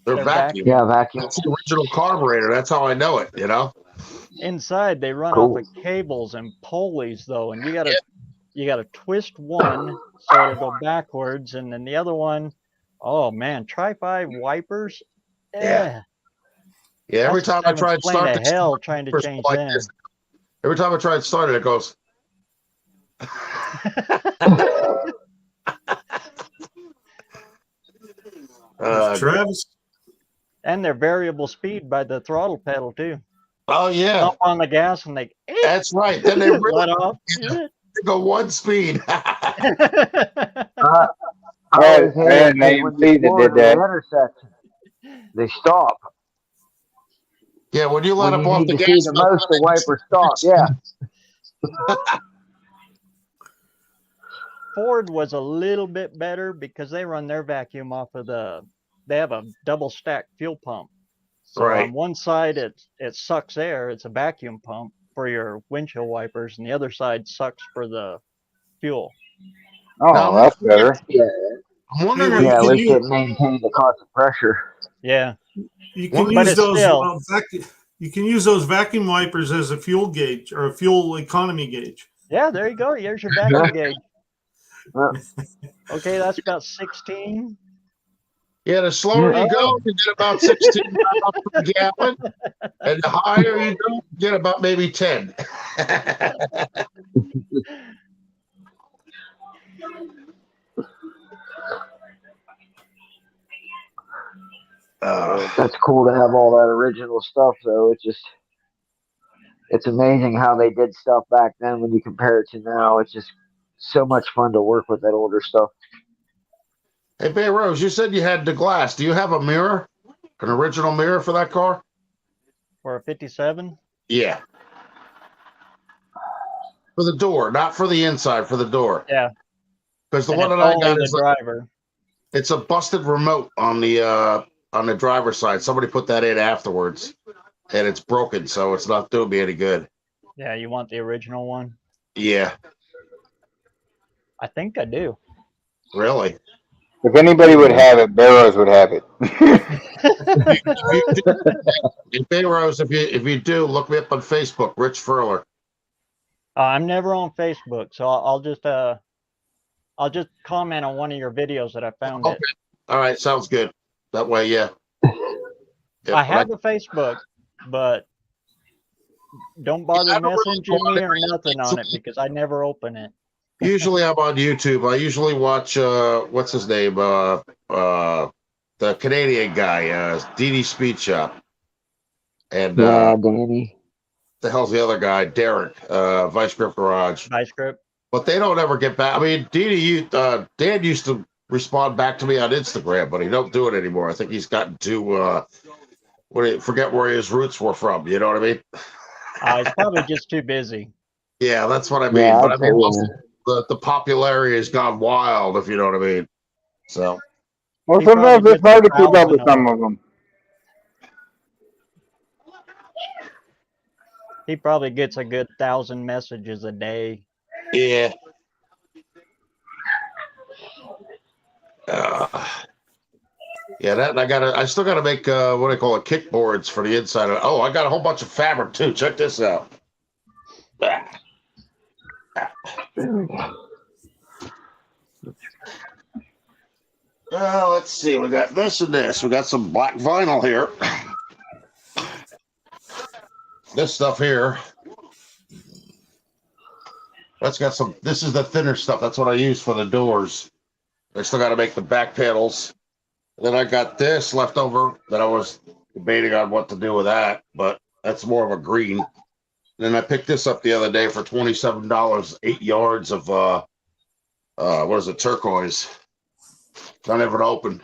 They're vacuum. Yeah, vacuum. It's the original carburetor. That's how I know it, Inside they run Cool. off of cables and pulleys though, and you gotta twist one so it'll go backwards, and then the other one, oh man, Tri-Fi wipers. Yeah. Yeah, every time I try to start the hell trying to change like them. this. Every time I try to start it, it goes. Travis. And they're variable speed by the throttle pedal too. Oh yeah. Up on the gas and they That's right. Then they let off. They go one speed. And AMC that did that. Intersection. They stop. Yeah, when you let When up you off need the to gas, see the most, the wiper stop. Yeah. Ford was a little bit better because they run their vacuum off of they have a double stack fuel pump. So Right. on one side it sucks air, it's a vacuum pump for your windshield wipers, and the other side sucks for the fuel. Oh, Now, that's better. Yeah. I'm wondering Yeah, at if least it maintains the constant pressure. Yeah. You can But use it's those. still- You can use those vacuum wipers as a fuel gauge or a fuel economy gauge. Yeah, there you go. Here's your vacuum gauge. Yeah. Okay, that's about 16. yeah, the slower you go, you get about 16 miles per gallon, and the higher you go, you get about maybe 10. That's cool to have all that original stuff, though. It's amazing how they did stuff back then when you compare it to now. It's just so much fun to work with that older stuff. Hey, BareRose, you said you had the glass. Do you have a mirror, an original mirror for that car? For a 57? Yeah. For the door, not for the inside, for the door. Yeah. Because the And one it's that I only got the is driver. it's a busted remote on the driver's side. Somebody put that in afterwards, and it's broken, so it's not doing me any good. Yeah, you want the original one? Yeah, I think I do. really. If anybody would have it, BareRose would have it. Hey, BareRose, if you do, look me up on Facebook, Rich Furler. I'm never on Facebook, so I'll just comment on one of your videos that I found Okay. it. All right, sounds good. That way, yeah. Yeah, I have a Facebook, but don't bother I don't really messaging me go or on it. nothing on it because I never open it. Usually I'm on YouTube. I usually watch what's his name? The Canadian guy, DD Speed Shop. And Yeah, Danny. the hell's the other guy? Derek, Vice Grip Garage. Vice grip. But they don't ever get back. I mean, Dan used to respond back to me on Instagram, but he don't do it anymore. I think he's gotten to forget where his roots were from. You know what I mean? He's probably just too busy. Yeah, that's what I mean. Yeah, But I I'd say, mean, also, the popularity has gone wild, if you know what I mean. So Well, He sometimes probably it's gets hard to keep up 1,000 with of some them. of them. He probably gets a good 1,000 messages a day. yeah. Uh, yeah, that and I still gotta make what do they call it, kickboards for the inside of it. Oh, I got a whole bunch of fabric too. Check this out. Let's see. We got this and this. We got some black vinyl here. This stuff here. That's got some. This is the thinner stuff. That's what I use for the doors. I still got to make the back panels. And then I got this left over that I was debating on what to do with that, but that's more of a green. And then I picked this up the other day for $27, 8 yards of what is it, turquoise. Not even open.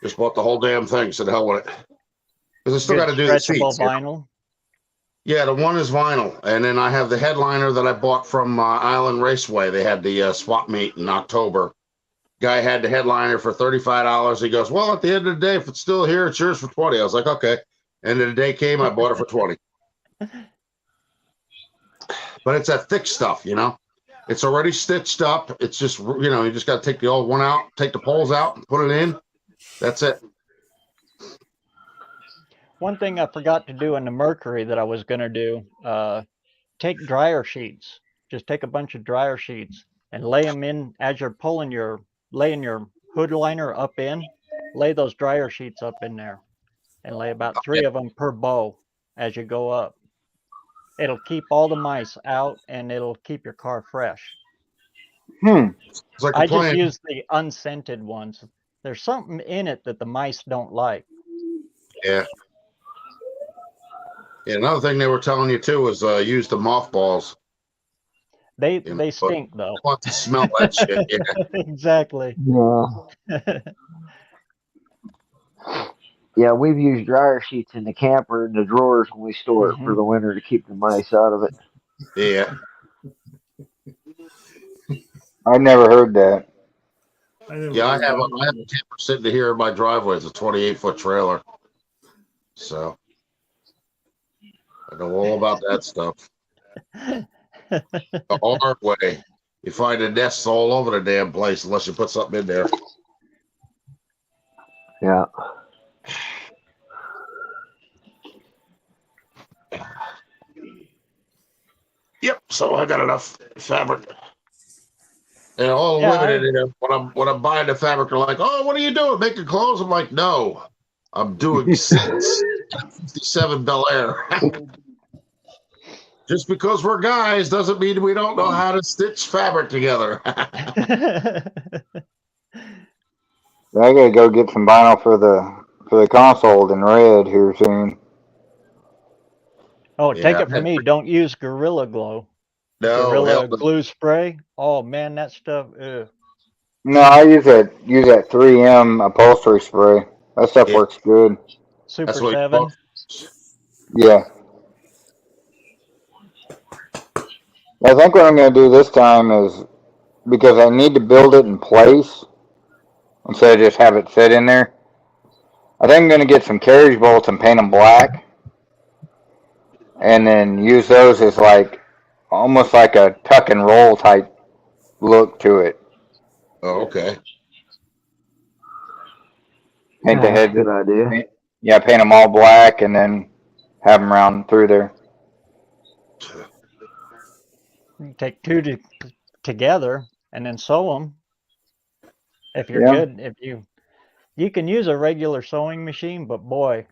Just bought the whole damn thing. Said hell with it. Because I still got to do the Stretchable seats. Here. vinyl. Yeah, the one is vinyl, and then I have the headliner that I bought from Island Raceway. They had the swap meet in October. Guy had the headliner for $35. He goes, "Well, at the end of the day, if it's still here, it's yours for 20." I was like, "Okay." End of the day came, I bought it for 20. But it's that thick stuff, you know. It's already stitched up. It's just, you know, you just got to take the old one out, take the poles out, and put it in. That's it. One thing I forgot to do in the Mercury that I was going to do, take dryer sheets. Just take a bunch of dryer sheets and lay them in as you're laying your hood liner up in. Lay those dryer sheets up in there and lay about 3 of them per bow as you go up. It'll keep all the mice out and it'll keep your car fresh. It's like a I just plan. use the unscented ones. There's something in it that the mice don't like. Yeah. Yeah, another thing they were telling you too was use the mothballs. They You know, stink though. I want to smell that shit. Yeah. Exactly. yeah. Yeah, we've used dryer sheets in the camper in the drawers when we store it for the winter to keep the mice out of it. Yeah. I never heard that. Yeah, I have a camper sitting here in my driveway. It's a 28-foot trailer. So I know all about that stuff. The hard way. You find the nests all over the damn place unless you put something in there. Yeah. Yep. So I got enough fabric. And all the Yeah, women in here, when I'm buying the fabric, are like, "Oh, what are you doing? Making clothes?" I'm like, "No, I'm doing 57 Bel Air." Just because we're guys doesn't mean we don't know how to stitch fabric together. I gotta go get some vinyl for the console in red here soon. Oh, take Yeah. it from me. Don't use Gorilla Glow. No, Gorilla hell no. glue spray. Oh man, that stuff. Ugh. No, I use that 3M upholstery spray. That stuff Yeah. works good. Super That's what 7. Yeah. I think what I'm gonna do this time is because I need to build it in place instead of just have it sit in there. I think I'm gonna get some carriage bolts and paint them black, and then use those as like almost like a tuck and roll type look to it. Oh, okay. Paint the That's a heads. good idea. Yeah, paint them all black and then have them round through there. You take two together and then sew them. If you're Yeah. good, if you can use a regular sewing machine, but boy,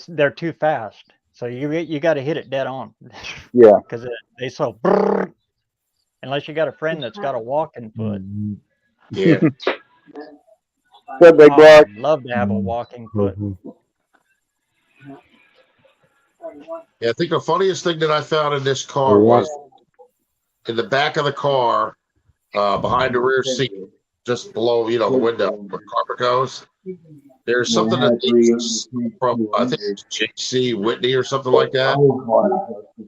they're too fast. So you got to hit it dead on. Yeah. Because they so brrr, unless you got a friend that's got a walking foot. Yeah. Good big Oh, dog. I'd love to have a walking foot. Yeah, I think the funniest thing that I found in this car was in the back of the car, behind the rear seat, just below, the window where the carpet goes. There's something that they used from, I think it's JC Whitney or something like that.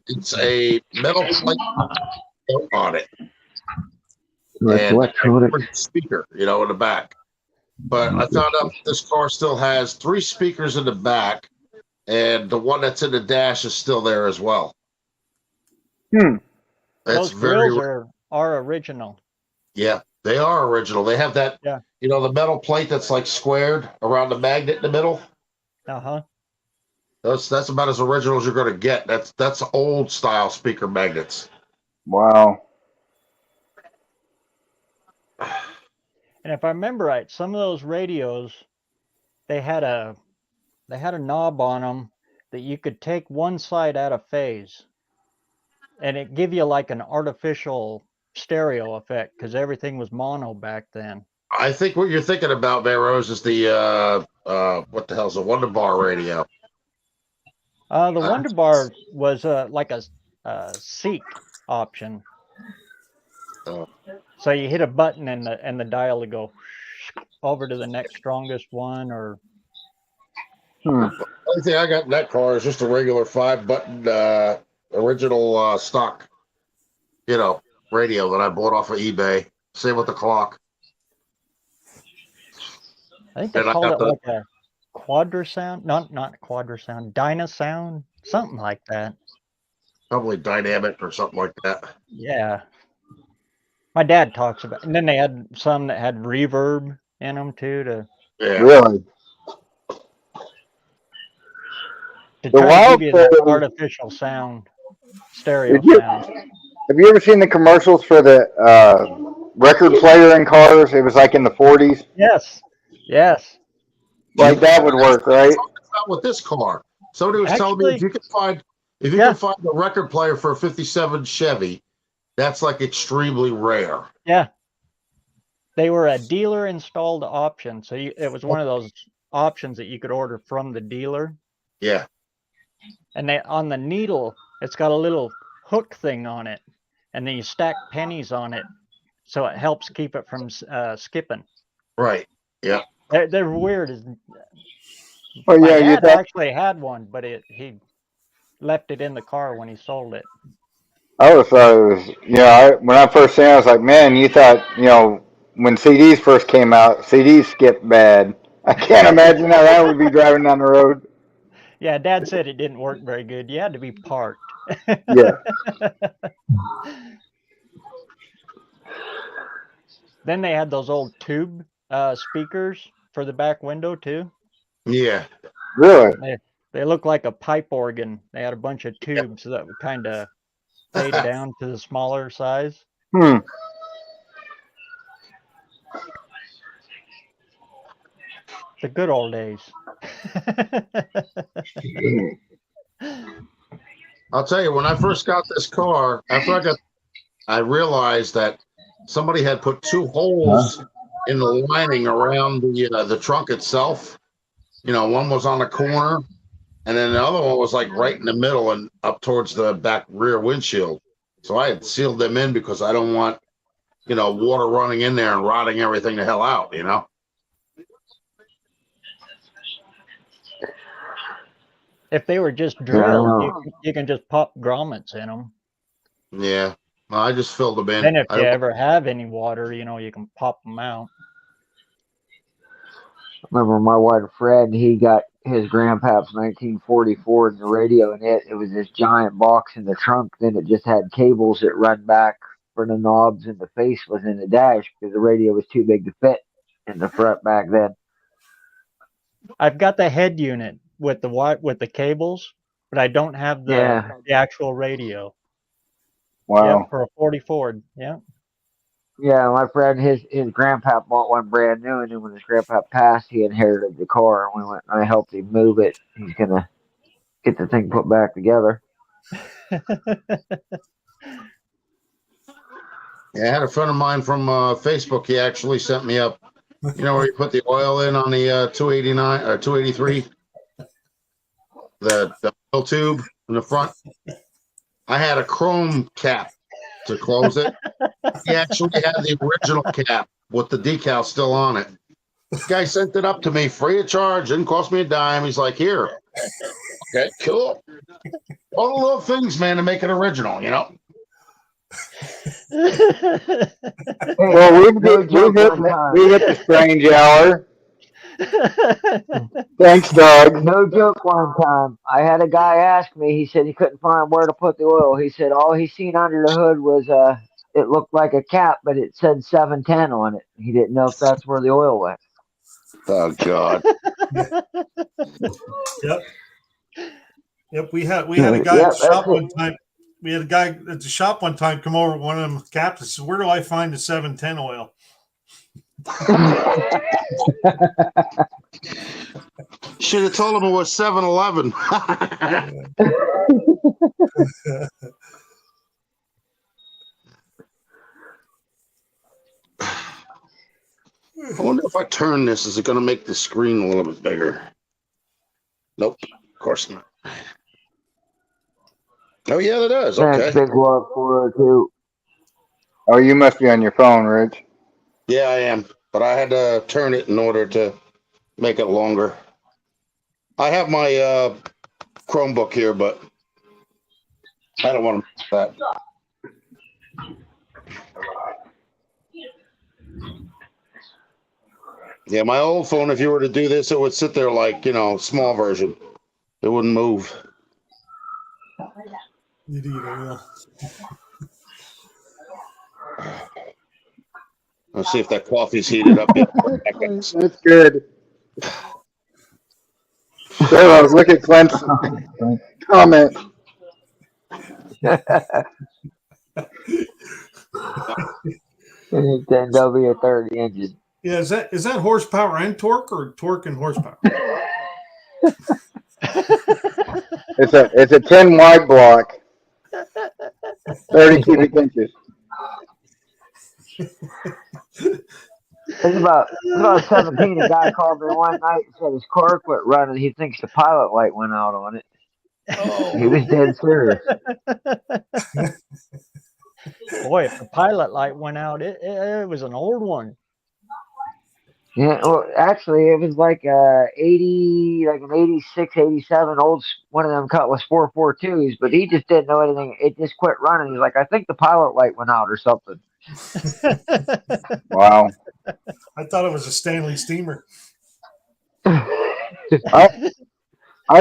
It's a metal plate on it. And a speaker, in the back. But I found out this car still has 3 speakers in the back, and the one that's in the dash is still there as well. Hmm. That's Those grills are original. Yeah, they are original. They have that, Yeah. the metal plate that's like squared around the magnet in the middle. Uh-huh. That's about as original as you're going to get. That's old style speaker magnets. Wow. And if I remember right, some of those radios, they had a knob on them that you could take one side out of phase, and it give you like an artificial stereo effect because everything was mono back then. I think what you're thinking about, BareRose, is the what the hell's a Wonder Bar radio? The Wonder Bar was like a seek option. Oh. So you hit a button and the dial would go over to the next strongest one, or The only thing I got in that car is just a regular 5-button original stock, radio that I bought off of eBay. Same with the clock. I think they And I called got it like a quadrasound, not quadrasound, dynasound, something like that. Probably dynamic or something like that. Yeah. My dad talks about, and then they had some that had reverb in them too Yeah. Really? to The try to give you that wild- artificial sound, stereo Did you- sound. Have you ever seen the commercials for the record player in cars? It was like in the 40s. Yes. Yes. Like that would work, right? Not with this car. Somebody was telling me if you can find a record player for a 57 Chevy, that's like extremely rare. Yeah. They were a dealer installed option. So it was one of those options that you could order from the dealer. Yeah. And on the needle, it's got a little hook thing on it. And then you stack pennies on it. So it helps keep it from skipping. Right. Yeah. They're weird. Well, My yeah, dad actually had one, but he left it in the car when he sold it. I always thought it was, when I first seen it, I was like, man, you thought, when CDs first came out, CDs skipped bad. I can't imagine how that would be driving down the road. Yeah, Dad said it didn't work very good. You had to be parked. Yeah. Then they had those old tube speakers for the back window too. Yeah. Really? They look like a pipe organ. They had a bunch of tubes that would kind of fade down to the smaller size. Hmm. The good old days. I'll tell you, when I first got this car, I realized that somebody had put 2 holes in the lining around the trunk itself. One was on the corner, and then the other one was like right in the middle and up towards the back rear windshield. So I had sealed them in because I don't want, water running in there and rotting everything the hell out, If they were just drilled, you can just pop grommets in them. Yeah. Well, I just filled them in. Then if you ever have any water, you can pop them out. Remember my one friend, he got his grandpa's 1944 in the radio, and it was this giant box in the trunk. Then it just had cables that run back for the knobs, and the face was in the dash because the radio was too big to fit in the front back then. I've got the head unit with the cables, but I don't have the actual radio. Wow. Yep, for a 40 Ford. Yeah. Yeah, my friend, his grandpa bought one brand new, and then when his grandpa passed, he inherited the car. And I helped him move it. He's gonna get the thing put back together. Yeah, I had a friend of mine from Facebook. He actually sent me up. You know where you put the oil in on the 289 or 283, the oil tube in the front. I had a chrome cap to close it. He actually had the original cap with the decal still on it. This guy sent it up to me free of charge. Didn't cost me a dime. He's like, "Here, okay, cool." All the little things, man, to make it original. You know. Well, we No joke one time. hit the strange hour. Thanks, Doug. No joke one time. I had a guy ask me, he said he couldn't find where to put the oil. He said all he seen under the hood was it looked like a cap, but it said 710 on it. He didn't know if that's where the oil went. Oh God. Yep. We had a guy Yep, at the shop that's it. one time. We had a guy at the shop one time come over with one of them caps and said, "Where do I find the 710 oil?" Should have told him it was 7-Eleven. I wonder if I turn this, is it going to make the screen a little bit bigger? Nope, of course not. Oh, yeah, it does. That's Okay. big love for her too. Oh, you must be on your phone, Rich. Yeah, I am. But I had to turn it in order to make it longer. I have my Chromebook here, but I don't want to miss that. Yeah, my old phone, if you were to do this, it would sit there like, small version. It wouldn't move. Let's see if that coffee's heated up yet. That's good. So, look at Clint's comment. Ten W30 engine. Yeah, is that horsepower and torque, or torque and horsepower? It's a 10 wide block, 30 cubic inches. It's about 17. A guy called me one night and said his car quit running. He thinks the pilot light went out on it. Oh. He was dead serious. Boy, if the pilot light went out, it was an old one. Yeah, well, actually, it was like 80, like an 86, 87 old, one of them Cutlass 442s, but he just didn't know anything. It just quit running. He's like, I think the pilot light went out or something. Wow. I thought it was a Stanley steamer. I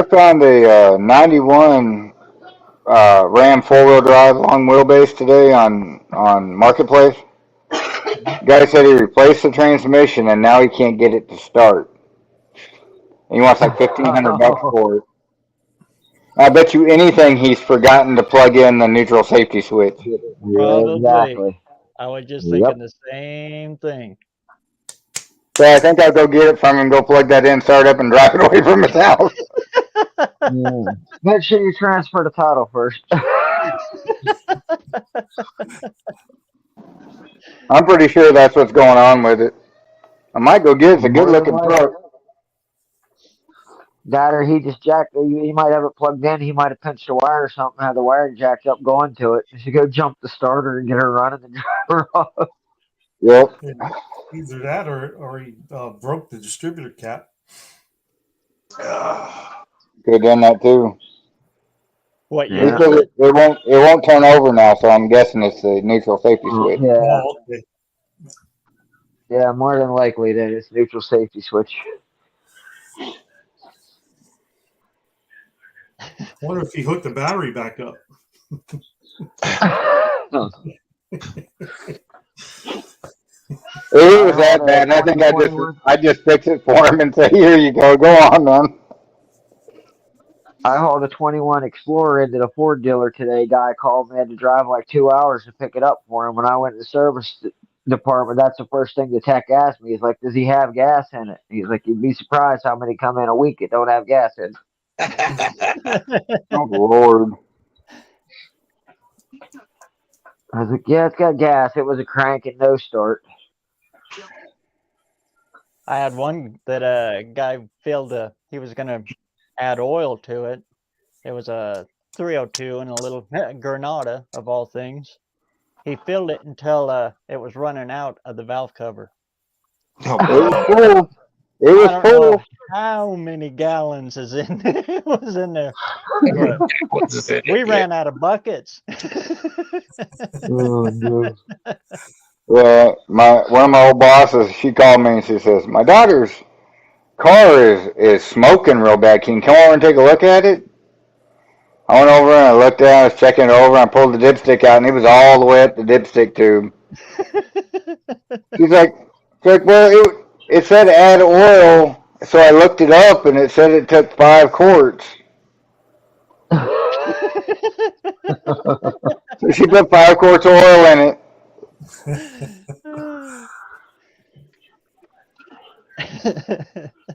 found a 91 Ram 4-wheel drive long wheelbase today on Marketplace. Guy said he replaced the transmission and now he can't get it to start. And he wants like $1,500 for it. I bet you anything he's forgotten to plug in the neutral safety switch. Probably. Exactly. I was just thinking the same thing. So I think I'll go get it from him, go plug that in, start up, and drive it away from his house. Yeah. Make sure you transfer the title first. I'm pretty sure that's what's going on with it. I might go get it. It's a good looking truck. That or he just jacked. He might have it plugged in. He might have pinched a wire or something, had the wire jacked up going to it. You should go jump the starter and get her running and drive her off. Yep. Either that or he broke the distributor cap. Could have done that too. What? He Yeah. said it won't turn over now, so I'm guessing it's the neutral safety switch. Yeah. Oh, okay. Yeah, more than likely that it's neutral safety switch. I wonder if he hooked the battery back up. It was that bad. I think I just fix it for him and say, "Here you go. Go on, man." I hauled a 21 Explorer into the Ford dealer today. Guy called me, had to drive like 2 hours to pick it up for him. When I went to the service department, that's the first thing the tech asked me. He's like, "Does he have gas in it?" He's like, "You'd be surprised how many come in a week that don't have gas in it." Oh Lord. I was like, yeah, it's got gas. It was a crank and no start. I had one that a guy failed to. He was gonna add oil to it. It was a 302 and a little Granada of all things. He filled it until it was running out of the valve cover. Oh, It was God. full. It I was don't know full. how many gallons is in was in there, but What's this in we it? ran out of buckets. Oh no. Yeah, one of my old bosses, she called me and she says, "My daughter's car is smoking real bad. Can you come over and take a look at it?" I went over and I looked at it, I was checking it over, and I pulled the dipstick out, and it was all the way up the dipstick tube. She's like, well, it said add oil, so I looked it up, and it said it took 5 quarts. So she put 5 quarts of oil in it.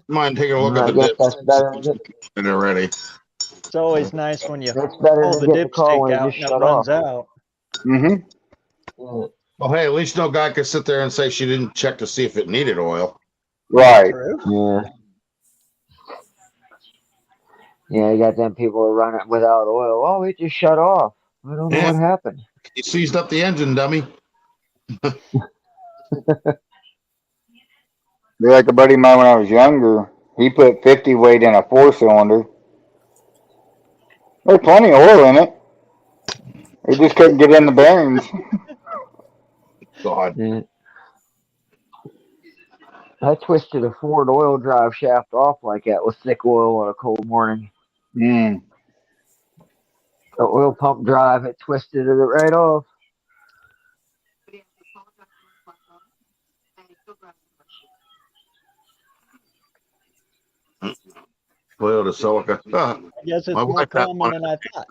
Mind taking a look at I the guess dips. that's better than And they're ready. It's always nice when you that's better pull than the getting the call dipstick when it out just and it shut off. runs out. Mm-hmm. Well, hey, at least no guy could sit there and say she didn't check to see if it needed oil. Right. True. Yeah. Yeah, you got them people who run it without oil. Oh, it just shut off. I don't know Yeah, what happened. you seized up the engine, dummy. Be like a buddy of mine when I was younger. He put 50 weight in a 4-cylinder. There's plenty of oil in it. He just couldn't get in the bearings. God. Yeah. I twisted a Ford oil drive shaft off like that with thick oil on a cold morning. Mm. The oil pump drive, it twisted it right off. Toyota Celica. I guess My it's more wife had common one. than I thought.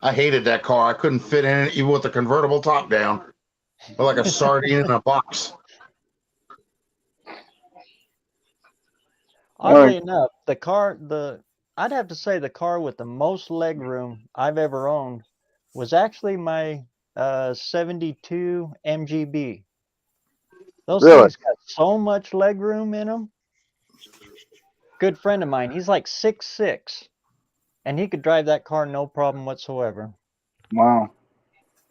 I hated that car. I couldn't fit in it even with the convertible top down. Like a sardine in a box. Oddly enough, I'd have to say the car with the most leg room I've ever owned was actually my 72 MGB. Those Really? things got so much leg room in them. Good friend of mine, he's like 6'6", and he could drive that car no problem whatsoever. Wow.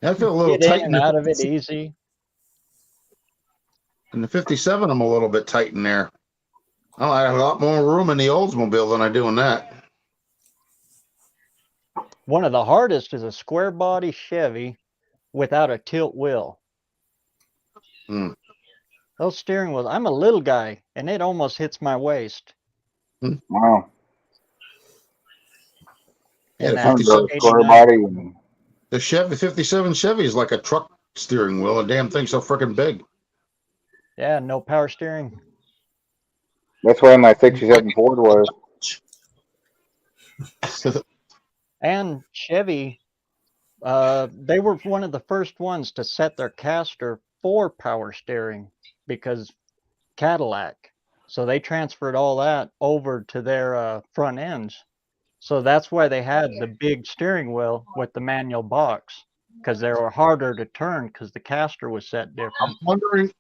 I feel a little Get in tight and out of it easy. in the 57. I'm a little bit tight in there. Oh, I have a lot more room in the Oldsmobile than I do in that. One of the hardest is a square body Chevy without a tilt wheel. Hmm. Those steering wheels, I'm a little guy, and it almost hits my waist. Wow. Yeah, And the that I'm going 57 to square 89 body. And The Chevy 57 Chevy is like a truck steering wheel. The damn thing's so freaking big. Yeah, no power steering. that's why my 67 Ford was. And Chevy, they were one of the first ones to set their caster for power steering because Cadillac. So they transferred all that over to their front ends. So that's why they had the big steering wheel with the manual box, because they were harder to turn because the caster was set different.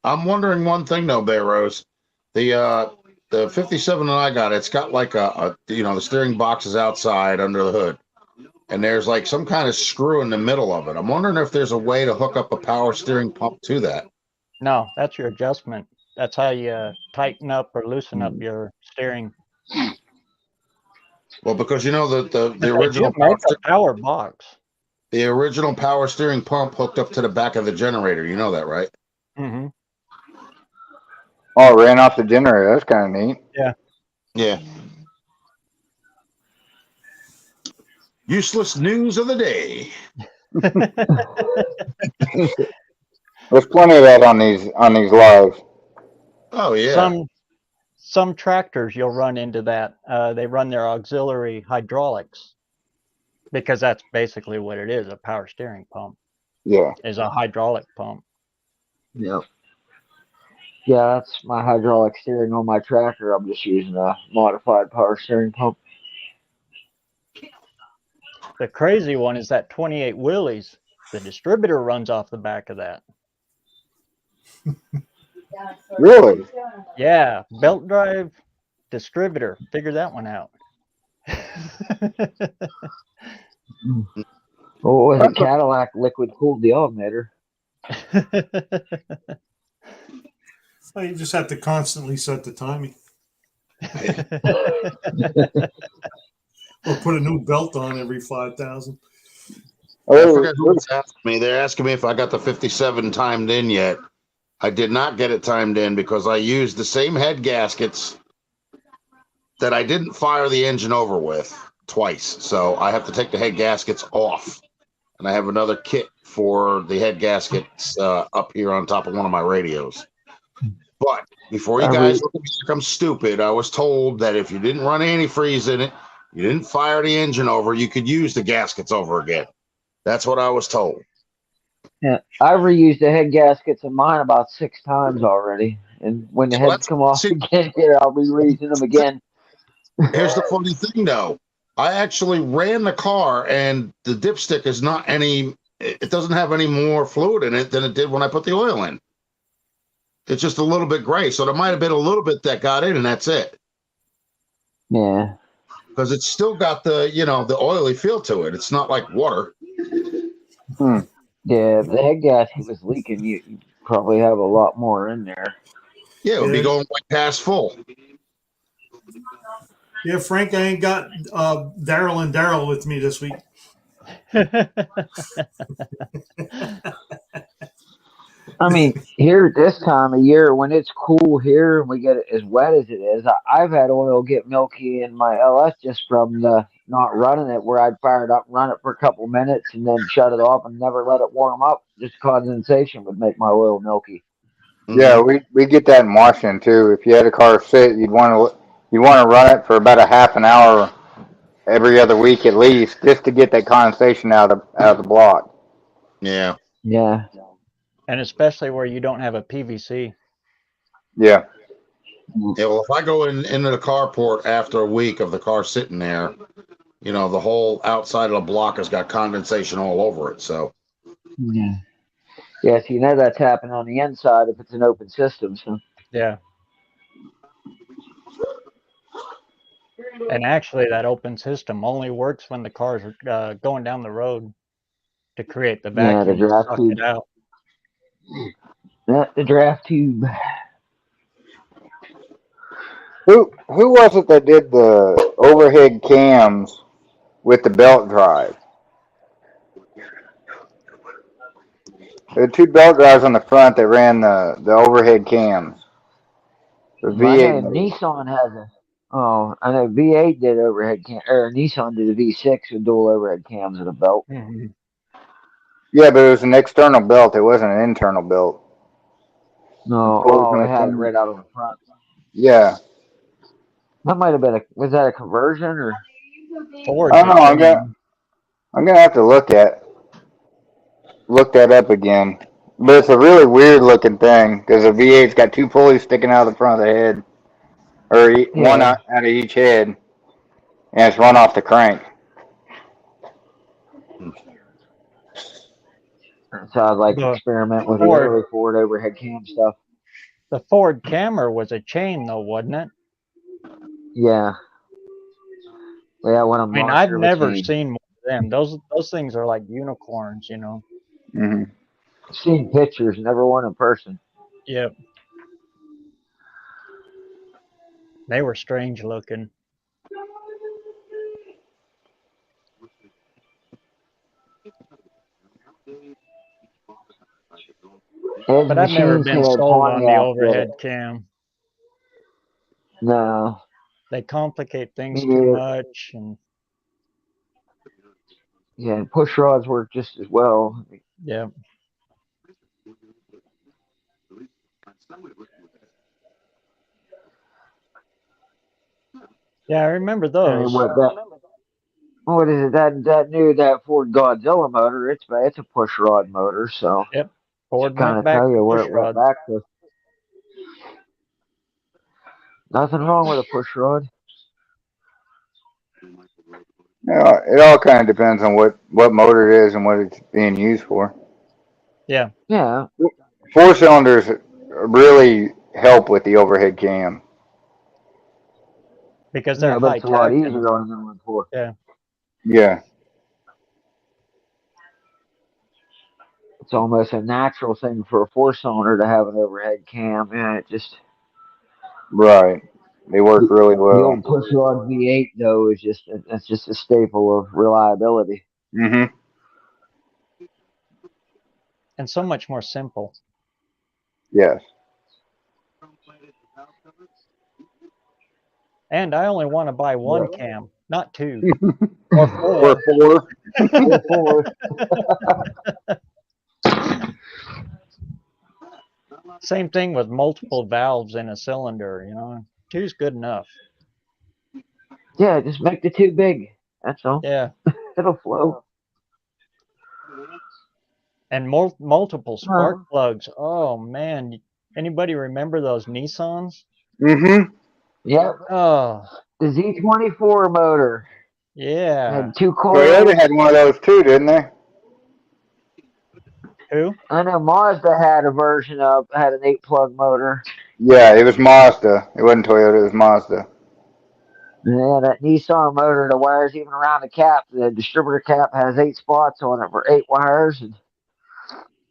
I'm wondering one thing though, BareRose. The 57 that I got, it's got like the steering box is outside under the hood. And there's like some kind of screw in the middle of it. I'm wondering if there's a way to hook up a power steering pump to that. No, that's your adjustment. That's how you tighten up or loosen up your steering. Well, because you know that the They original do make a power box. the original power steering pump hooked up to the back of the generator. You know that, right? Mm-hmm. Oh, it ran off the generator. That's kind of neat. Yeah. Useless news of the day. There's plenty of that on these lives. Oh yeah. Some tractors you'll run into that. They run their auxiliary hydraulics because that's basically what it is. A power steering pump Yeah. is a hydraulic pump. Yep. Yeah, that's my hydraulic steering on my tractor. I'm just using a modified power steering pump. The crazy one is that 28 Willys. The distributor runs off the back of that. Really? Yeah, belt drive distributor. Figure that one out. What was it? Cadillac liquid cooled the alternator. So you just have to constantly set the timing or put a new belt on every 5,000. I forgot who was asking me. They're asking me if I got the 57 timed in yet. I did not get it timed in because I used the same head gaskets that I didn't fire the engine over with twice. So I have to take the head gaskets off. And I have another kit for the head gaskets up here on top of one of my radios. But before you guys look at me like I'm stupid, I was told that if you didn't run antifreeze in it, you didn't fire the engine over, you could use the gaskets over again. That's what I was told. Yeah, I've reused the head gaskets in mine about 6 times already, and when the heads come off again, here I'll be reusing them again. Here's the funny thing, though. I actually ran the car, and the dipstick is not any. It doesn't have any more fluid in it than it did when I put the oil in. It's just a little bit gray, so there might have been a little bit that got in, and that's it. Yeah, because it's still got the the oily feel to it. It's not like water. Yeah, if the head gasket was leaking, you probably have a lot more in there. Yeah, it would be going like past full. Yeah, Frank, I ain't got Daryl and Daryl with me this week. I mean, here this time of year when it's cool here and we get it as wet as it is, I've had oil get milky in my LS just from the not running it, where I'd fire it up and run it for a couple of minutes and then shut it off and never let it warm up. Just condensation would make my oil milky. Yeah, we get that in Washington too. If you had a car sit, you'd want to run it for about a half an hour every other week at least, just to get that condensation out of the block. Yeah. Yeah. And especially where you don't have a PVC. Yeah. Yeah, well, if I go into the carport after a week of the car sitting there, the whole outside of the block has got condensation all over it. So. Yeah. Yeah, so you know that's happening on the inside if it's an open system. So. Yeah. And actually, that open system only works when the cars are going down the road to create the vacuum. Yeah, the draft suck tube. It out. Yeah, the draft tube. Who was it that did the overhead cams with the belt drive? There were 2 belt drives on the front that ran the overhead cams. The V8 Nissan has a. Oh, I know V8 did overhead cam, or Nissan did a V6 with dual overhead cams with a belt. Mm-hmm. Yeah, but it was an external belt. It wasn't an internal belt. No, it had it right out on the front. Yeah. That might have been was that a conversion or? Ford. I don't know. I'm gonna have to look that up again. But it's a really weird looking thing because the V8's got 2 pulleys sticking out of the front of the head, or one out of each head, and it's run off the crank. So I'd like to experiment with the early Ford overhead cam stuff. The Ford Camry was a chain, though, wasn't it? Yeah. Yeah, one of them. I've never seen one of them. Those things are like unicorns, Mm-hmm. I've seen pictures, never one in person. Yep. They were strange looking. But I've never been sold on the overhead cam. No. They complicate things too much, and yeah, push rods work just as well. Yeah. Yeah, I remember those. What is it? That Ford Godzilla motor? It's a push rod motor, so yep. Ford kind of tell you where it went back to. Nothing wrong with a push rod. It all kind of depends on what motor it is and what it's being used for. Yeah, Yeah. 4 cylinders really help with the overhead cam. because they're Yeah, but high it's a lot tech easier and on than one four. yeah. Yeah, It's almost a natural thing for a 4 cylinder to have an overhead cam. Yeah, it just right. They work really the well. old push rod V8 though is just it's just a staple of reliability. Hmm. And so much more simple. Yes. And I only want to buy one cam, not two Or or four. Or four. Same thing with multiple valves in a cylinder, you know. Two's good enough. Yeah, just make the two big. That's all. Yeah. It'll flow. And multiple spark Huh. plugs. Oh man, anybody remember those Nissans? Hmm. Yep. Oh, The Z24 motor yeah. had two Toyota coils. had one of those too, didn't they? Who? I know Mazda had a version of had an 8 plug motor. Yeah, it was Mazda. It wasn't Toyota. It was Mazda. Yeah, that Nissan motor, the wires even around the cap, the distributor cap has 8 spots on it for 8 wires, and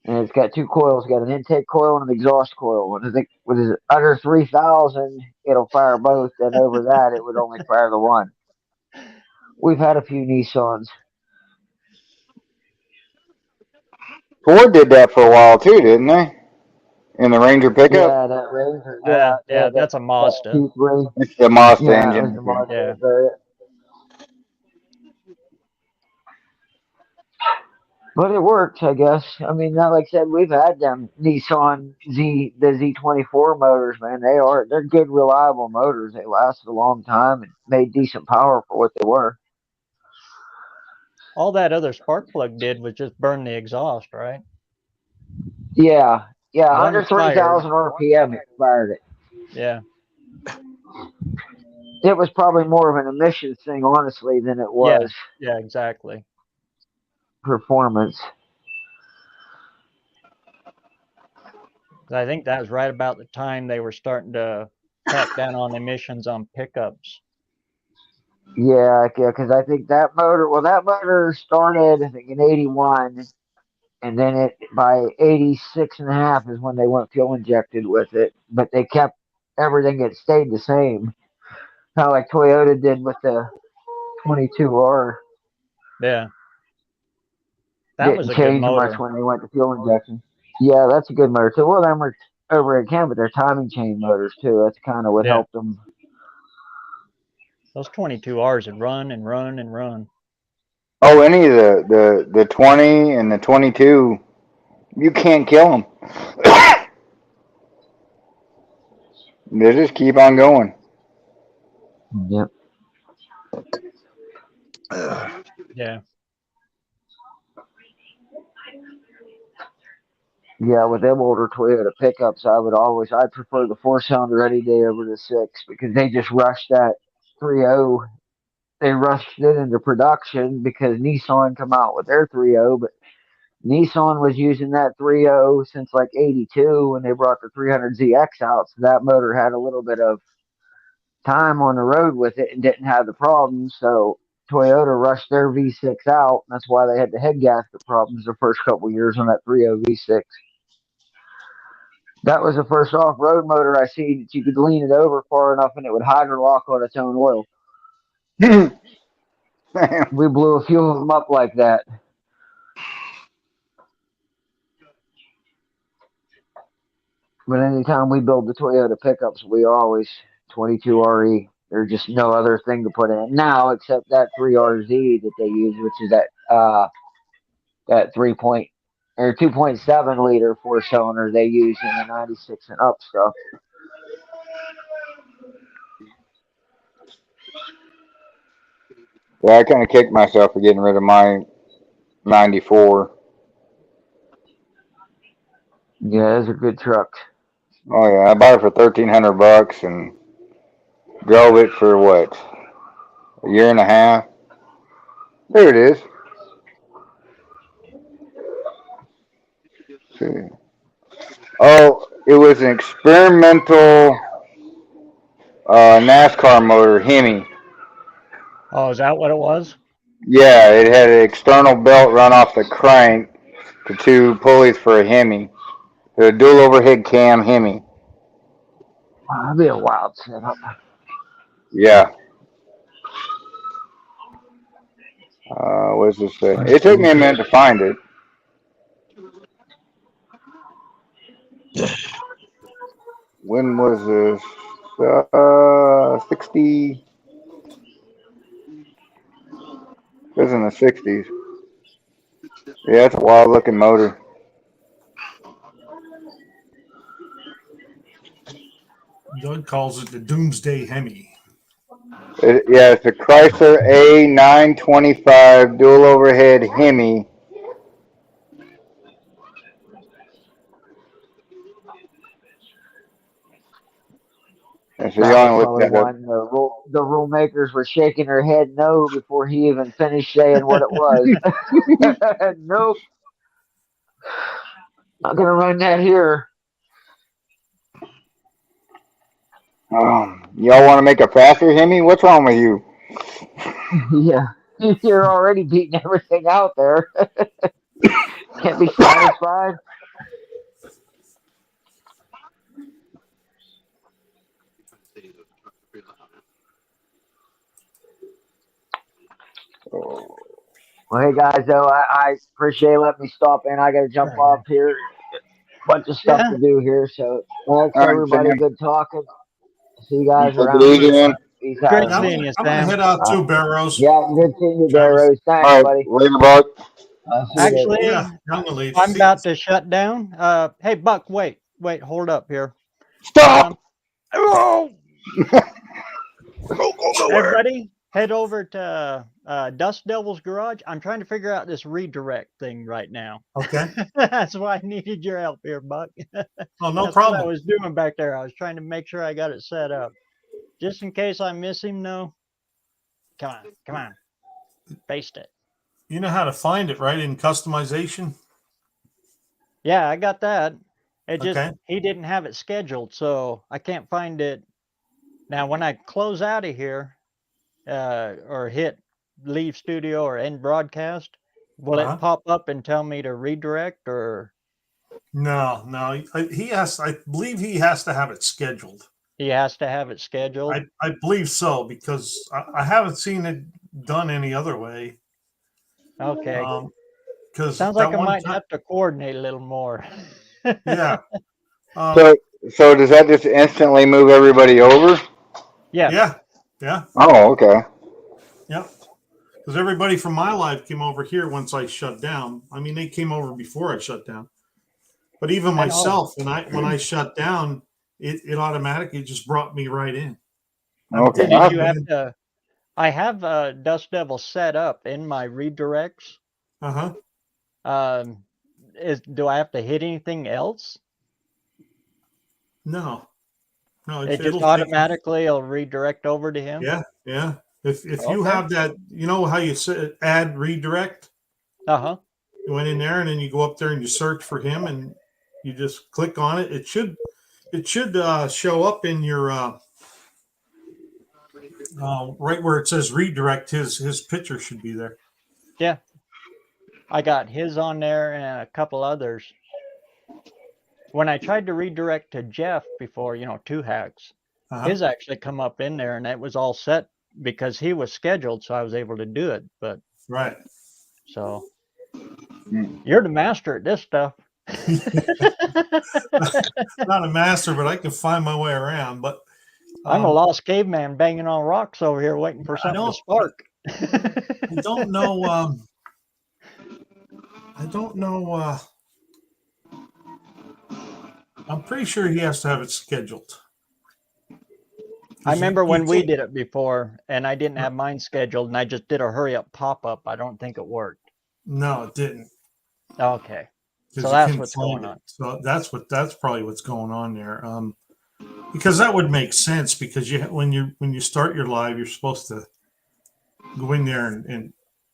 it's got two coils. It's got an intake coil and an exhaust coil. And I think what is it under 3,000, it'll fire both, and over that, it would only fire the one. We've had a few Nissans. Ford did that for a while too, didn't they? In the Ranger pickup. Yeah, that Ranger. Yeah, Yeah, that that's a Mazda. T3. It's the Mazda Yeah, it was engine. the Okay. Yeah. Mazda variant. But it worked, I guess. I mean, not like I said, we've had them Nissan the Z24 motors, man. They're good, reliable motors. They lasted a long time and made decent power for what they were. All that other spark plug did was just burn the exhaust, right? Yeah, yeah, One under it fired. 3,000 RPM, it fired it. Yeah. It was probably more of an emissions thing, honestly, than it Yeah. was Yeah, exactly. performance. I think that was right about the time they were starting to crack down on emissions on pickups. Yeah, because I think that motor started, I think, in 81. And then by 86.5 is when they went fuel injected with it. But they kept everything, it stayed the same. Kind of like Toyota did with the 22R. Yeah. That was Didn't a good change much motor. when they went to fuel injection. Yeah, that's a good motor too. Well, them were over again, but they're timing chain motors too. That's kind of what Yeah. helped them. Those 22Rs would run and run and run. Oh, any of the 20 and the 22, you can't kill them. They just keep on going. Yep. Yeah. Yeah, with them older Toyota pickups, I'd prefer the 4 cylinder any day over the 6 because they just rushed that 3.0. They rushed it into production because Nissan come out with their 3.0, but Nissan was using that 3.0 since like 82 when they brought the 300ZX out. So that motor had a little bit of time on the road with it and didn't have the problems. So Toyota rushed their V6 out. And that's why they had the head gasket problems the first couple of years on that 3.0 V6. That was the first off-road motor I see that you could lean it over far enough and it would hydrolock on its own oil. We blew a few of them up like that. But anytime we build the Toyota pickups, we always 22RE. There's just no other thing to put in it now except that 3RZ that they use, which is that 2.7 liter 4 cylinder they use in the 96 and up stuff. Yeah, I kind of kicked myself for getting rid of my 94. Yeah, those are good trucks. Oh yeah, I bought it for $1,300 and drove it for what, a year and a half. There it is. Let's see. Oh, it was an experimental NASCAR motor, Hemi. Oh, is that what it was? Yeah, it had an external belt run off the crank to two pulleys for a Hemi. The dual overhead cam Hemi. That'd be a wild setup. Yeah. What's this say? It took me a minute to find it. When was this? 60. It was in the 60s. Yeah, it's a wild looking motor. Doug calls it the Doomsday Hemi. Yeah, it's a Chrysler A925 dual overhead Hemi. And so That you was only looked probably at it. one the rule makers were shaking their head no before he even finished saying what it was. Nope, not gonna run that here. Y'all want to make a faster Hemi? What's wrong with you? Yeah, you're already beating everything out there. Can't be satisfied. Oh, Well, hey guys, though I appreciate letting me stop in. I got to jump Sure, off here. Bunch of stuff Yeah. to do here. So thanks all right, everybody. Sam. Good talking. See you You guys take it around. easy, man. Peace Great out. Yeah, seeing you, I'm gonna Sam. head out too, BareRose. Yeah, good seeing you, Travis. BareRose. Thanks, All right, buddy. later, Buck. See you later. Actually, Yeah, I'm gonna leave. I'm See, about to shut down. Hey, Buck, wait, hold up here. Stop! Oh, Don't go nowhere. everybody, head over to Dust Devil's Garage. I'm trying to figure out this redirect thing right now. okay. That's why I needed your help here, Buck. Oh, no That's what I problem. was doing back there. I was trying to make sure I got it set up. Just in case I miss him, no. Come on. Paste it. You know how to find it, right? In customization. Yeah, I got that. It just, Okay. he didn't have it scheduled, so I can't find it. Now, when I close out of here, or hit leave studio or end broadcast, will Uh-huh. it pop up and tell me to redirect, or No. He has. I believe he has to have it scheduled. he has to have it scheduled? I believe so because I haven't seen it done any other way. Okay. Because Sounds that like I one might time, have to coordinate a little more. yeah. So does that just instantly move everybody over? Yeah. Yeah. Oh, okay. Yeah. Because everybody from my life came over here once I shut down. I mean, they came over before I shut down. But even I know. myself, when I shut down, it automatically just brought me right in. Okay. Did you have to? I have Dust Devil set up in my redirects. Uh-huh. Do I have to hit anything else? No. It just it'll take. automatically will redirect over to him. Yeah. If you Okay. have that, you know how you add redirect? Uh-huh. You went in there and then you go up there and you search for him and you just click on it. It should show up in your right where it says redirect. His picture should be there. Yeah. I got his on there and a couple others. When I tried to redirect to Jeff before, two hacks, his actually come up in there and it was all set because he was scheduled, so I was able to do it. But Right. so you're the master at this stuff. Not a master, but I can find my way around. But I'm a lost caveman banging on rocks over here waiting for something to spark. I don't know. I don't know. I'm pretty sure he has to have it scheduled. I remember when we can't- did it before and I didn't have mine scheduled and I just did a hurry up pop up. I don't think it worked. No, it didn't. Okay. 'Cause So you that's couldn't what's find going it. on. So that's probably what's going on there. Because that would make sense because when you start your live, you're supposed to go in there and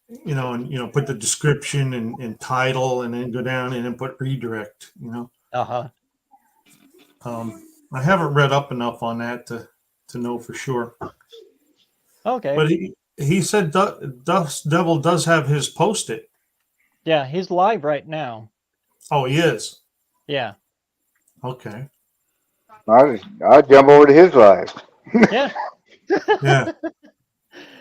and put the description and title, and then go down and then put redirect. Uh-huh. I haven't read up enough on that to know for sure. Okay. But he said Dust Devil does have his post-it. Yeah, he's live right now. Oh, he is. Yeah. Okay. I'll jump over to his live. Yeah. Yeah.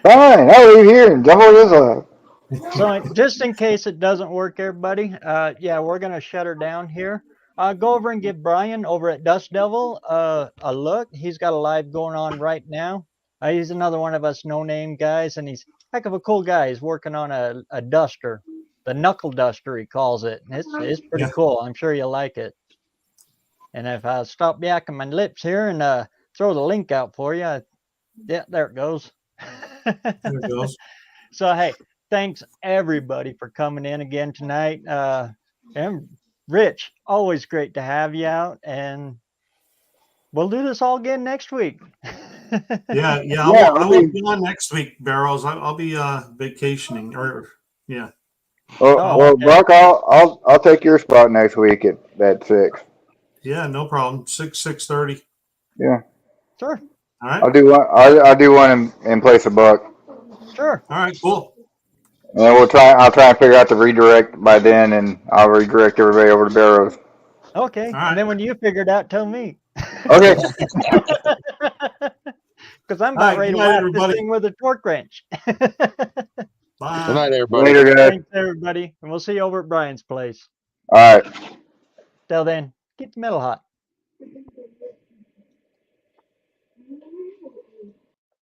Fine, I'll leave here and jump over to his live. So just in case it doesn't work, everybody, yeah, we're going to shut her down here. Go over and give Brian over at Dust Devil a look. He's got a live going on right now. He's another one of us no-name guys, and he's a heck of a cool guy. He's working on a duster, the knuckle duster, he calls it. It's pretty cool. I'm sure you'll like it. And if I stop yakking my lips here and throw the link out for you, yeah, there it goes. There it goes. So, hey, thanks everybody for coming in again tonight. And Rich, always great to have you out, and we'll do this all again next week. Yeah. I will be on next week, BareRose. I'll be vacationing, or yeah. Well, okay. Buck, I'll take your spot next week at 6. Yeah, no problem. 6:30. Yeah. Sure. All right. I'll do one in place of Buck. Sure. All right. Cool. And I'll try and figure out the redirect by then, and I'll redirect everybody over to BareRose. Okay. All right. And then when you figure it out, tell me. Okay. Because I'm about ready to whack this thing with a torque wrench. Bye. Good night, everybody. Later, guys. Thanks, everybody. And we'll see you over at Brian's place. All right. Till then, keep the metal hot.